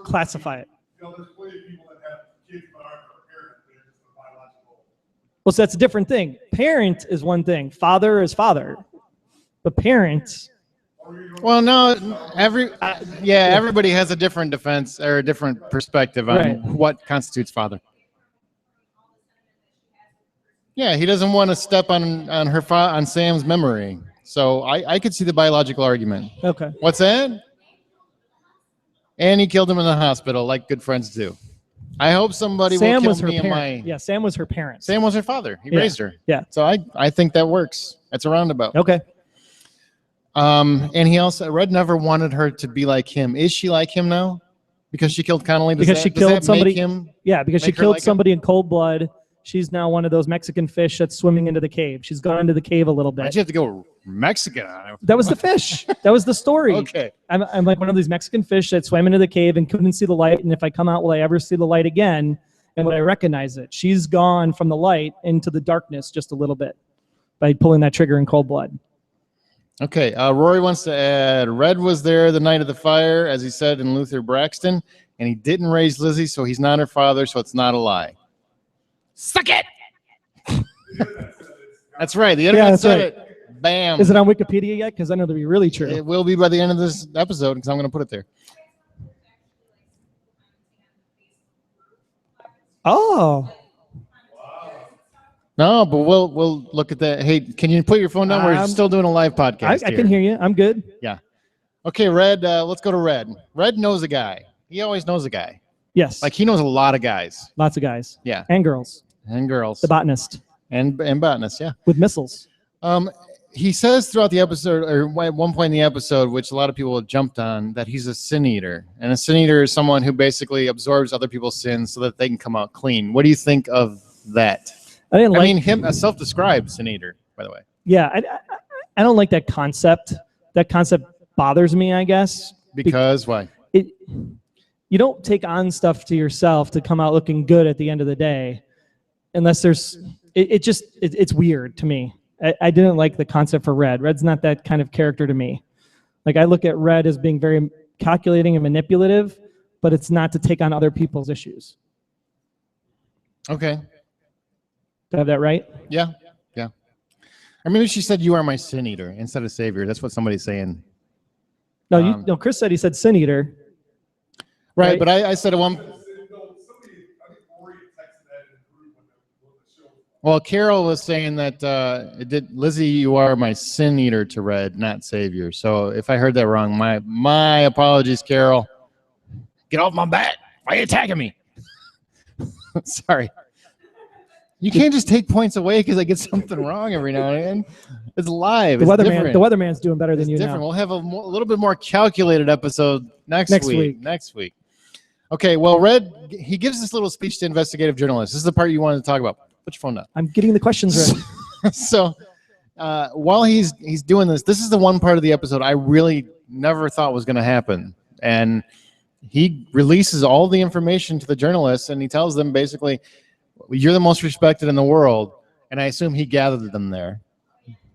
[SPEAKER 1] classify it. Well, so that's a different thing. Parent is one thing. Father is father. But parents.
[SPEAKER 2] Well, no, everybody has a different defense or a different perspective on what constitutes father. Yeah, he doesn't want to step on Sam's memory. So I could see the biological argument.
[SPEAKER 1] Okay.
[SPEAKER 2] What's that? And he killed him in the hospital, like good friends do. I hope somebody will kill me and my...
[SPEAKER 1] Yeah, Sam was her parent.
[SPEAKER 2] Sam was her father. He raised her.
[SPEAKER 1] Yeah.
[SPEAKER 2] So I think that works. It's a roundabout.
[SPEAKER 1] Okay.
[SPEAKER 2] And he also, Red never wanted her to be like him. Is she like him now? Because she killed Connolly?
[SPEAKER 1] Because she killed somebody. Yeah, because she killed
[SPEAKER 2] like
[SPEAKER 1] somebody in cold blood. She's now one of those Mexican fish that's swimming into the cave. She's gone into the cave a little bit.
[SPEAKER 2] Why'd you have to go Mexican on it?
[SPEAKER 1] That was the fish. That was the story.
[SPEAKER 2] Okay.
[SPEAKER 1] I'm like one of these Mexican fish that swam into the cave and couldn't see the light. And if I come out, will I ever see the light again? And would I recognize it? She's gone from the light into the darkness just a little bit by pulling that trigger in cold blood.
[SPEAKER 2] Okay. Rory wants to add, Red was there the night of the fire, as he said in Luther Braxton, and he didn't raise Lizzie, so he's not her father, so it's not a lie. Suck it! That's right. The internet said it. Bam.
[SPEAKER 1] Is it on Wikipedia yet? Because I know to be really true.
[SPEAKER 2] It will be by the end of this episode, because I'm going to put it there.
[SPEAKER 1] Oh.
[SPEAKER 2] No, but we'll look at that. Hey, can you put your phone down? We're still doing a live podcast.
[SPEAKER 1] I can hear you. I'm good.
[SPEAKER 2] Yeah. Okay, Red. Let's go to Red. Red knows a guy. He always knows a guy.
[SPEAKER 1] Yes.
[SPEAKER 2] Like he knows a lot of guys.
[SPEAKER 1] Lots of guys.
[SPEAKER 2] Yeah.
[SPEAKER 1] And girls.
[SPEAKER 2] And girls.
[SPEAKER 1] The botanist.
[SPEAKER 2] And botanist, yeah.
[SPEAKER 1] With missiles.
[SPEAKER 2] He says throughout the episode, or at one point in the episode, which a lot of people have jumped on, that he's a sin eater. And a sin eater is someone who basically absorbs other people's sins so that they can come out clean. What do you think of that? I mean, him, a self-described sin eater, by the way.
[SPEAKER 1] Yeah, I don't like that concept. That concept bothers me, I guess.
[SPEAKER 2] Because why?
[SPEAKER 1] You don't take on stuff to yourself to come out looking good at the end of the day, unless there's. It's weird to me. I didn't like the concept for Red. Red's not that kind of character to me. Like I look at Red as being very calculating and manipulative, but it's not to take on other people's issues.
[SPEAKER 2] Okay.
[SPEAKER 1] Do I have that right?
[SPEAKER 2] Yeah. Or maybe she said, "You are my sin eater" instead of savior. That's what somebody's saying.
[SPEAKER 1] No, Chris said he said sin eater.
[SPEAKER 2] Right, but I said at one. Well, Carol was saying that Lizzie, you are my sin eater to Red, not savior. So if I heard that wrong, my apologies, Carol. Get off my back! Why are you attacking me? Sorry. You can't just take points away because I get something wrong every now and again. It's live. The
[SPEAKER 1] weatherman's doing better than you now.
[SPEAKER 2] We'll have a little bit more calculated episode next week. Next week. Okay. Well, Red, he gives this little speech to investigative journalists. This is the part you wanted to talk about. Put your phone down.
[SPEAKER 1] I'm getting the questions ready.
[SPEAKER 2] So, while he's doing this is the one part of the episode I really never thought was going to happen, and he releases all the information to the journalists, and he tells them basically, "You're the most respected in the world," and I assume he gathered them there.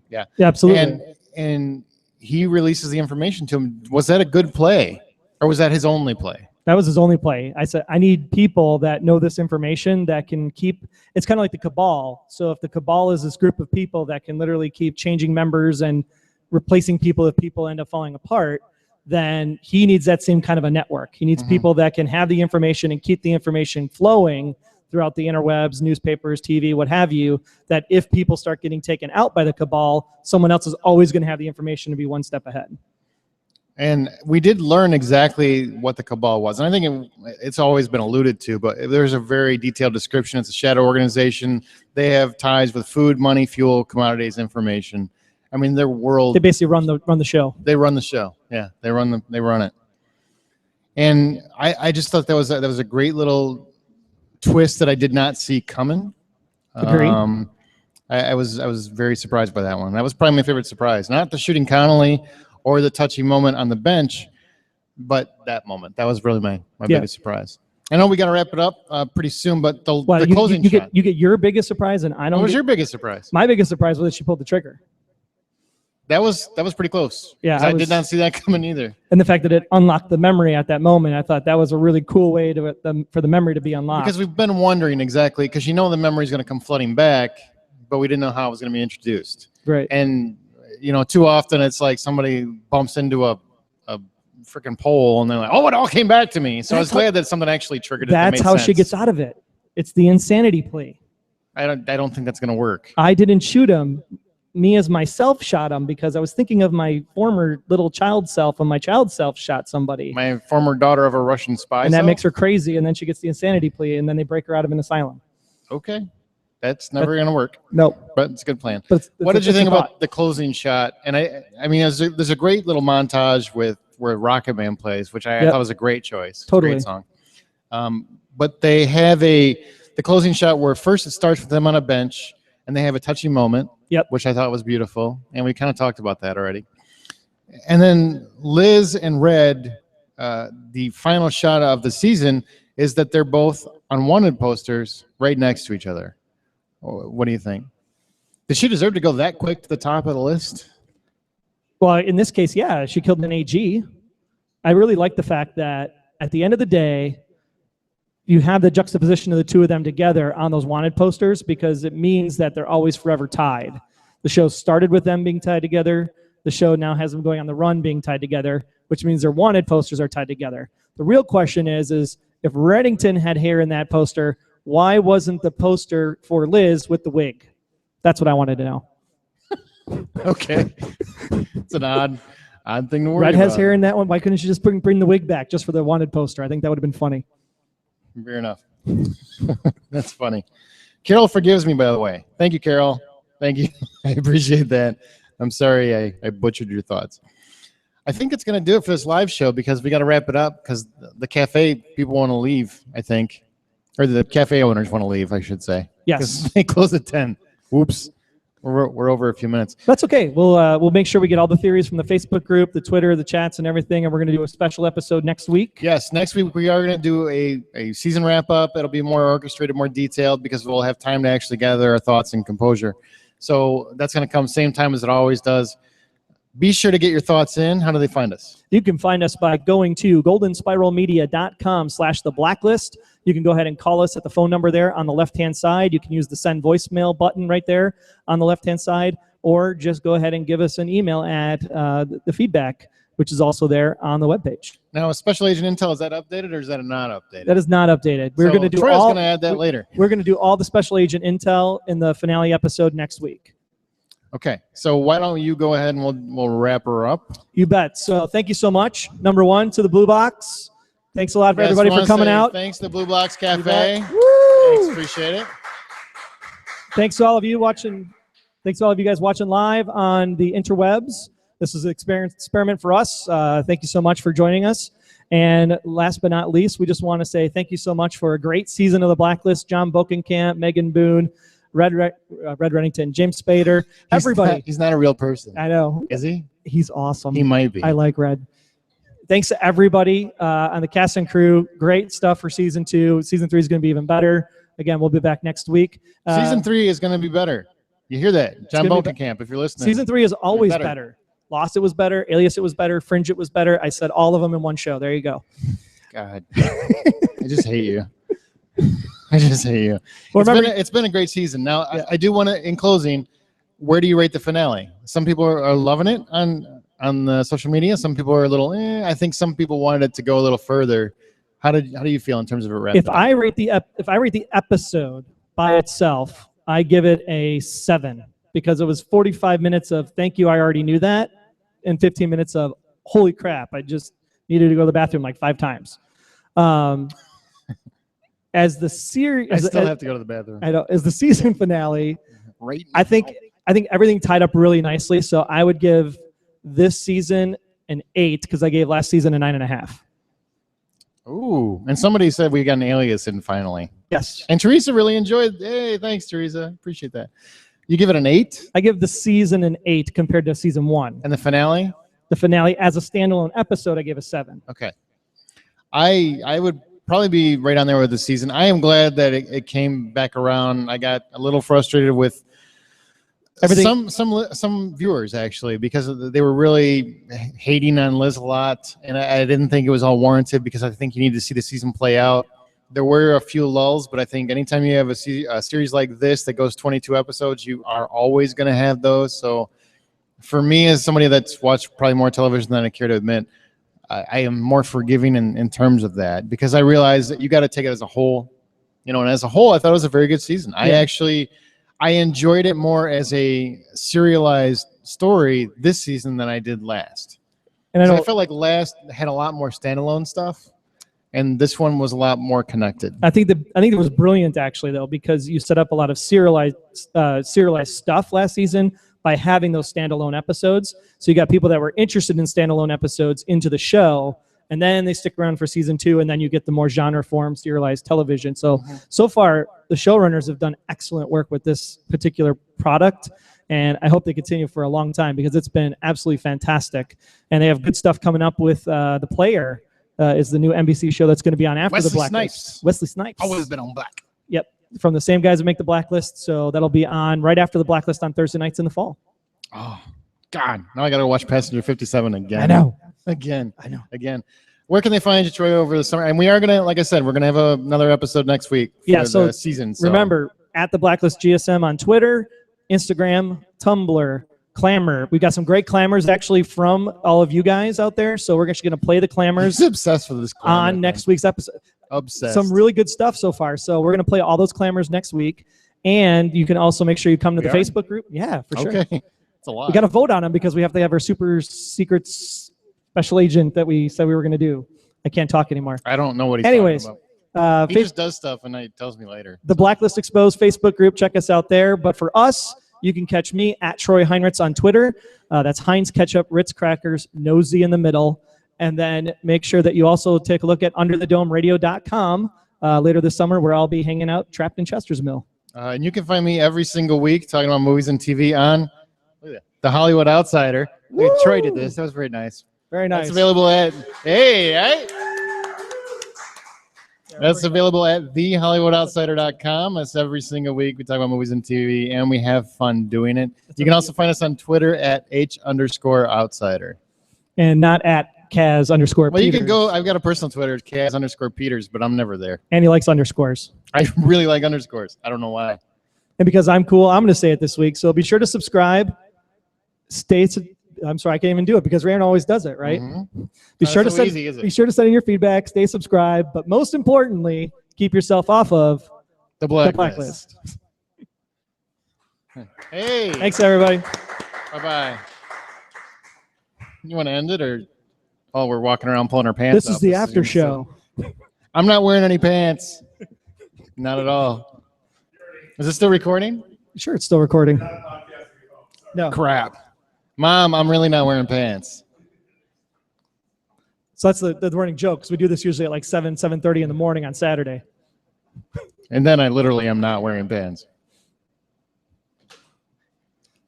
[SPEAKER 2] Yeah,
[SPEAKER 1] absolutely.
[SPEAKER 2] And he releases the information to him. Was that a good play, or was that his only play?
[SPEAKER 1] That was his only play. I said, I need people that know this information that can keep, it's kind of like the cabal. So if the cabal is this group of people that can literally keep changing members and replacing people if people end up falling apart, then he needs that same kind of a network. He needs people that can have the information and keep the information flowing throughout the interwebs, newspapers, TV, what have you, that if people start getting taken out by the cabal, someone else is always going to have the information to be one step ahead.
[SPEAKER 2] And we did learn exactly what the cabal was. And I think it's always been alluded to, but there's a very detailed description. It's a shadow organization. They have ties with food, money, fuel, commodities, information. I mean, their world.
[SPEAKER 1] They basically run the show.
[SPEAKER 2] They run the show. Yeah, they run it. And I just thought that was a great little twist that I did not see coming.
[SPEAKER 1] Agreed.
[SPEAKER 2] I was very surprised by that one. That was probably my favorite surprise. Not the shooting Connolly or the touchy moment on the bench, but that moment. That was really my biggest surprise. I know we got to wrap it up pretty soon, but the closing shot.
[SPEAKER 1] You get your biggest surprise, and I don't.
[SPEAKER 2] What was your biggest surprise?
[SPEAKER 1] My biggest surprise was that she pulled the trigger.
[SPEAKER 2] That was pretty close.
[SPEAKER 1] Yeah,
[SPEAKER 2] I did not see that coming either.
[SPEAKER 1] And the fact that it unlocked the memory at that moment, I thought that was a really cool way for the memory to be unlocked.
[SPEAKER 2] Because we've been wondering exactly, because the memory is going to come flooding back, but we didn't know how it was going to be introduced.
[SPEAKER 1] Right.
[SPEAKER 2] And too often it's like somebody bumps into a freaking pole and they're like, oh, it all came back to me. So I was glad that something actually triggered it.
[SPEAKER 1] That's how she gets out of it. It's the insanity plea.
[SPEAKER 2] I don't think that's going to work.
[SPEAKER 1] I didn't shoot him. Me as myself shot him because I was thinking of my former little child self, and my child self shot somebody.
[SPEAKER 2] My former daughter of a Russian spy.
[SPEAKER 1] And that makes her crazy, and then she gets the insanity plea, and then they break her out of an asylum.
[SPEAKER 2] Okay. That's never going to work.
[SPEAKER 1] No.
[SPEAKER 2] But it's a good plan.
[SPEAKER 1] But
[SPEAKER 2] what did you think about the closing shot? And I mean, there's a great little montage where Rocket Man plays, which I thought was a great choice.
[SPEAKER 1] Totally.
[SPEAKER 2] Great song. But they have the closing shot where first it starts with them on a bench, and they have a touchy moment.
[SPEAKER 1] Yep.
[SPEAKER 2] Which I thought was beautiful, and we kind of talked about that already. And then Liz and Red, the final shot of the season is that they're both on wanted posters right next to each other. What do you think? Did she deserve to go that quick to the top of the list?
[SPEAKER 1] Well, in this case, yeah, she killed an AG. I really like the fact that at the end of the day, you have the juxtaposition of the two of them together on those wanted posters because it means that they're always forever tied. The show started with them being tied together. The show now has them going on the run being tied together, which means their wanted posters are tied together. The real question is if Reddington had hair in that poster, why wasn't the poster for Liz with the wig? That's what I wanted to know.
[SPEAKER 2] Okay. It's an odd thing to worry
[SPEAKER 1] Red
[SPEAKER 2] about.
[SPEAKER 1] has hair in that one. Why couldn't she just bring the wig back just for the wanted poster? I think that would have been funny.
[SPEAKER 2] Fair enough. That's funny. Carol forgives me, by the way. Thank you, Carol. Thank you. I appreciate that. I'm sorry I butchered your thoughts. I think it's going to do it for this live show because we got to wrap it up because the cafe people want to leave, I think. Or the cafe owners want to leave, I should say.
[SPEAKER 1] Yes.
[SPEAKER 2] They close at 10. Whoops. We're over a few minutes.
[SPEAKER 1] That's okay. We'll make sure we get all the theories from the Facebook group, the Twitter, the chats, and everything, and we're going to do a special episode next week.
[SPEAKER 2] Yes, next week we are going to do a season wrap-up. It'll be more orchestrated, more detailed, because we'll have time to actually gather our thoughts and composure. So that's going to come same time as it always does. Be sure to get your thoughts in. How do they find us?
[SPEAKER 1] You can find us by going to goldenspiralmedia.com/the blacklist. You can go ahead and call us at the phone number there on the left-hand side. You can use the send voicemail button right there on the left-hand side, or just go ahead and give us an email at the feedback, which is also there on the webpage.
[SPEAKER 2] Now, Special Agent Intel, is that updated or is that not updated?
[SPEAKER 1] That is not updated. We're going to do
[SPEAKER 2] Troy's going to add that later.
[SPEAKER 1] We're going to do all the Special Agent Intel in the finale episode next week.
[SPEAKER 2] Okay, so why don't you go ahead and we'll wrap her up.
[SPEAKER 1] You bet. So thank you so much. Number one, to the Blue Box. Thanks a lot for everybody for coming out.
[SPEAKER 2] Thanks to Blue Box Cafe.
[SPEAKER 1] Woo!
[SPEAKER 2] Thanks, appreciate it.
[SPEAKER 1] Thanks to all of you watching. Thanks to all of you guys watching live on the interwebs. This is an experiment for us. Thank you so much for joining us. And last but not least, we just want to say thank you so much for a great season of The Blacklist. John Bokenkamp, Megan Boone, Red Reddington, James Spader, everybody.
[SPEAKER 2] He's not a real person.
[SPEAKER 1] I know.
[SPEAKER 2] Is he?
[SPEAKER 1] He's awesome.
[SPEAKER 2] He might be.
[SPEAKER 1] I like Red. Thanks to everybody on the cast and crew. Great stuff for season 2. Season 3 is going to be even better. Again, we'll be back next week.
[SPEAKER 2] Season 3 is going to be better. You hear that? John Bokenkamp, if you're listening.
[SPEAKER 1] Season 3 is always better. Lost, it was better. Alias, it was better. Fringe, it was better. I said all of them in one show. There you go.
[SPEAKER 2] God. I just hate you. I just hate you.
[SPEAKER 1] Well,
[SPEAKER 2] it's been a great season. Now, yeah. I do want to, in closing, where do you rate the finale? Some people are loving it on the social media. Some people are a little, I think some people wanted it to go a little further. How do you feel in terms of a wrap?
[SPEAKER 1] If I rate the episode by itself, I give it a 7 because it was 45 minutes of thank you, I already knew that, and 15 minutes of holy crap, I just needed to go to the bathroom like 5 times. As the series,
[SPEAKER 2] I still have to go to the bathroom.
[SPEAKER 1] I know, as the season finale,
[SPEAKER 2] Right.
[SPEAKER 1] I think everything tied up really nicely. So I would give this season an 8 because I gave last season a 9.5.
[SPEAKER 2] Ooh, and somebody said we got an alias in finally.
[SPEAKER 1] Yes.
[SPEAKER 2] And Teresa really enjoyed. Hey, thanks, Teresa. Appreciate that. You give it an 8?
[SPEAKER 1] I give the season an 8 compared to season 1.
[SPEAKER 2] And the finale?
[SPEAKER 1] The finale, as a standalone episode, I gave a 7.
[SPEAKER 2] Okay. I would probably be right on there with the season. I am glad that it came back around. I got a little frustrated with
[SPEAKER 1] Everything.
[SPEAKER 2] some viewers actually because they were really hating on Liz a lot, and I didn't think it was all warranted because I think you need to see the season play out. There were a few lulls, but I think anytime you have a series like this that goes 22 episodes, you are always going to have those. So for me, as somebody that's watched probably more television than I care to admit, I am more forgiving in terms of that because I realize that you got to take it as a whole, and as a whole, I thought it was a very good season.
[SPEAKER 1] Yeah.
[SPEAKER 2] I enjoyed it more as a serialized story this season than I did last.
[SPEAKER 1] And
[SPEAKER 2] I felt like last had a lot more standalone stuff, and this one was a lot more connected.
[SPEAKER 1] I think it was brilliant actually though, because you set up a lot of serialized stuff last season by having those standalone episodes. So you got people that were interested in standalone episodes into the show, and then they stick around for season 2, and then you get the more genre form serialized television. So so far the showrunners have done excellent work with this particular product, and I hope they continue for a long time because it's been absolutely fantastic. And they have good stuff coming up with The Player. Is the new NBC show that's going to be on after
[SPEAKER 2] Wesley
[SPEAKER 1] the Blacklist.
[SPEAKER 2] Snipes.
[SPEAKER 1] Wesley Snipes.
[SPEAKER 2] Always been on Black.
[SPEAKER 1] Yep, from the same guys that make the Blacklist. So that'll be on right after the Blacklist on Thursday nights in the fall.
[SPEAKER 2] Oh, God. Now I got to watch Passenger 57 again.
[SPEAKER 1] I know.
[SPEAKER 2] Again.
[SPEAKER 1] I know.
[SPEAKER 2] Again. Where can they find you, Troy, over the summer? And we are going to, like I said, we're going to have another episode next week for the season. So.
[SPEAKER 1] Remember, at the Blacklist GSM on Twitter, Instagram, Tumblr, Clamor. We've got some great clamors actually from all of you guys out there. So we're actually going to play the clamors
[SPEAKER 2] He's obsessed with this clamor
[SPEAKER 1] on next week's episode.
[SPEAKER 2] Obsessed.
[SPEAKER 1] Some really good stuff so far. So we're going to play all those clamors next week. And you can also make sure you come to the Facebook group. Yeah, for sure.
[SPEAKER 2] Okay. It's a lot.
[SPEAKER 1] We got to vote on them because we have to have our super secret special agent that we said we were going to do. I can't talk anymore.
[SPEAKER 2] I don't know what he's
[SPEAKER 1] Anyways,
[SPEAKER 2] talking about. He
[SPEAKER 1] Face-
[SPEAKER 2] just does stuff and he tells me later.
[SPEAKER 1] the Blacklist Exposed Facebook group. Check us out there. But for us, you can catch me at Troy Heinritz on Twitter. That's Heinz Ketchup, Ritz Crackers, no Z in the middle. And then make sure that you also take a look at underthedomeradio.com later this summer, where I'll be hanging out trapped in Chester's Mill.
[SPEAKER 2] And you can find me every single week talking about movies and TV on The Hollywood Outsider. Hey, Troy did this. That was very nice.
[SPEAKER 1] Very nice.
[SPEAKER 2] That's available at That's available at thehollywoodoutsiders.com. That's every single week. We talk about movies and TV, and we have fun doing it. You can also find us on Twitter at H_outsider.
[SPEAKER 1] And not at Kaz_Peters.
[SPEAKER 2] Well, you can go. I've got a personal Twitter, Kaz_Peters, but I'm never there.
[SPEAKER 1] And he likes underscores.
[SPEAKER 2] I really like underscores. I don't know why.
[SPEAKER 1] And because I'm cool, I'm going to say it this week. So be sure to subscribe. I'm sorry, I can't even do it because Rand always does it, right?
[SPEAKER 2] Mm-hmm.
[SPEAKER 1] Be sure to send in your feedback, stay subscribed, but most importantly, keep yourself off of
[SPEAKER 2] the Blacklist. Hey.
[SPEAKER 1] Thanks, everybody.
[SPEAKER 2] Bye-bye. You want to end it, or we're walking around pulling our pants
[SPEAKER 1] This is the after show.
[SPEAKER 2] I'm not wearing any pants. Not at all. Is it still recording?
[SPEAKER 1] Sure, it's still recording. No.
[SPEAKER 2] Crap. Mom, I'm really not wearing pants.
[SPEAKER 1] So that's the running joke, because we do this usually at like 7:30 in the morning on Saturday.
[SPEAKER 2] And then I literally am not wearing pants.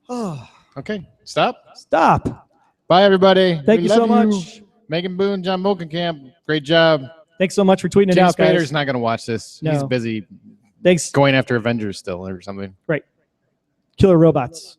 [SPEAKER 1] Oh,
[SPEAKER 2] okay, stop.
[SPEAKER 1] Bye,
[SPEAKER 2] everybody.
[SPEAKER 1] Thank you so much.
[SPEAKER 2] Megan Boone, John Bokenkamp, great job.
[SPEAKER 1] Thanks so much for tweeting it
[SPEAKER 2] James
[SPEAKER 1] out, guys.
[SPEAKER 2] Spader's not going to watch this.
[SPEAKER 1] No.
[SPEAKER 2] He's busy
[SPEAKER 1] Thanks.
[SPEAKER 2] going after Avengers still or something.
[SPEAKER 1] Right. Killer robots.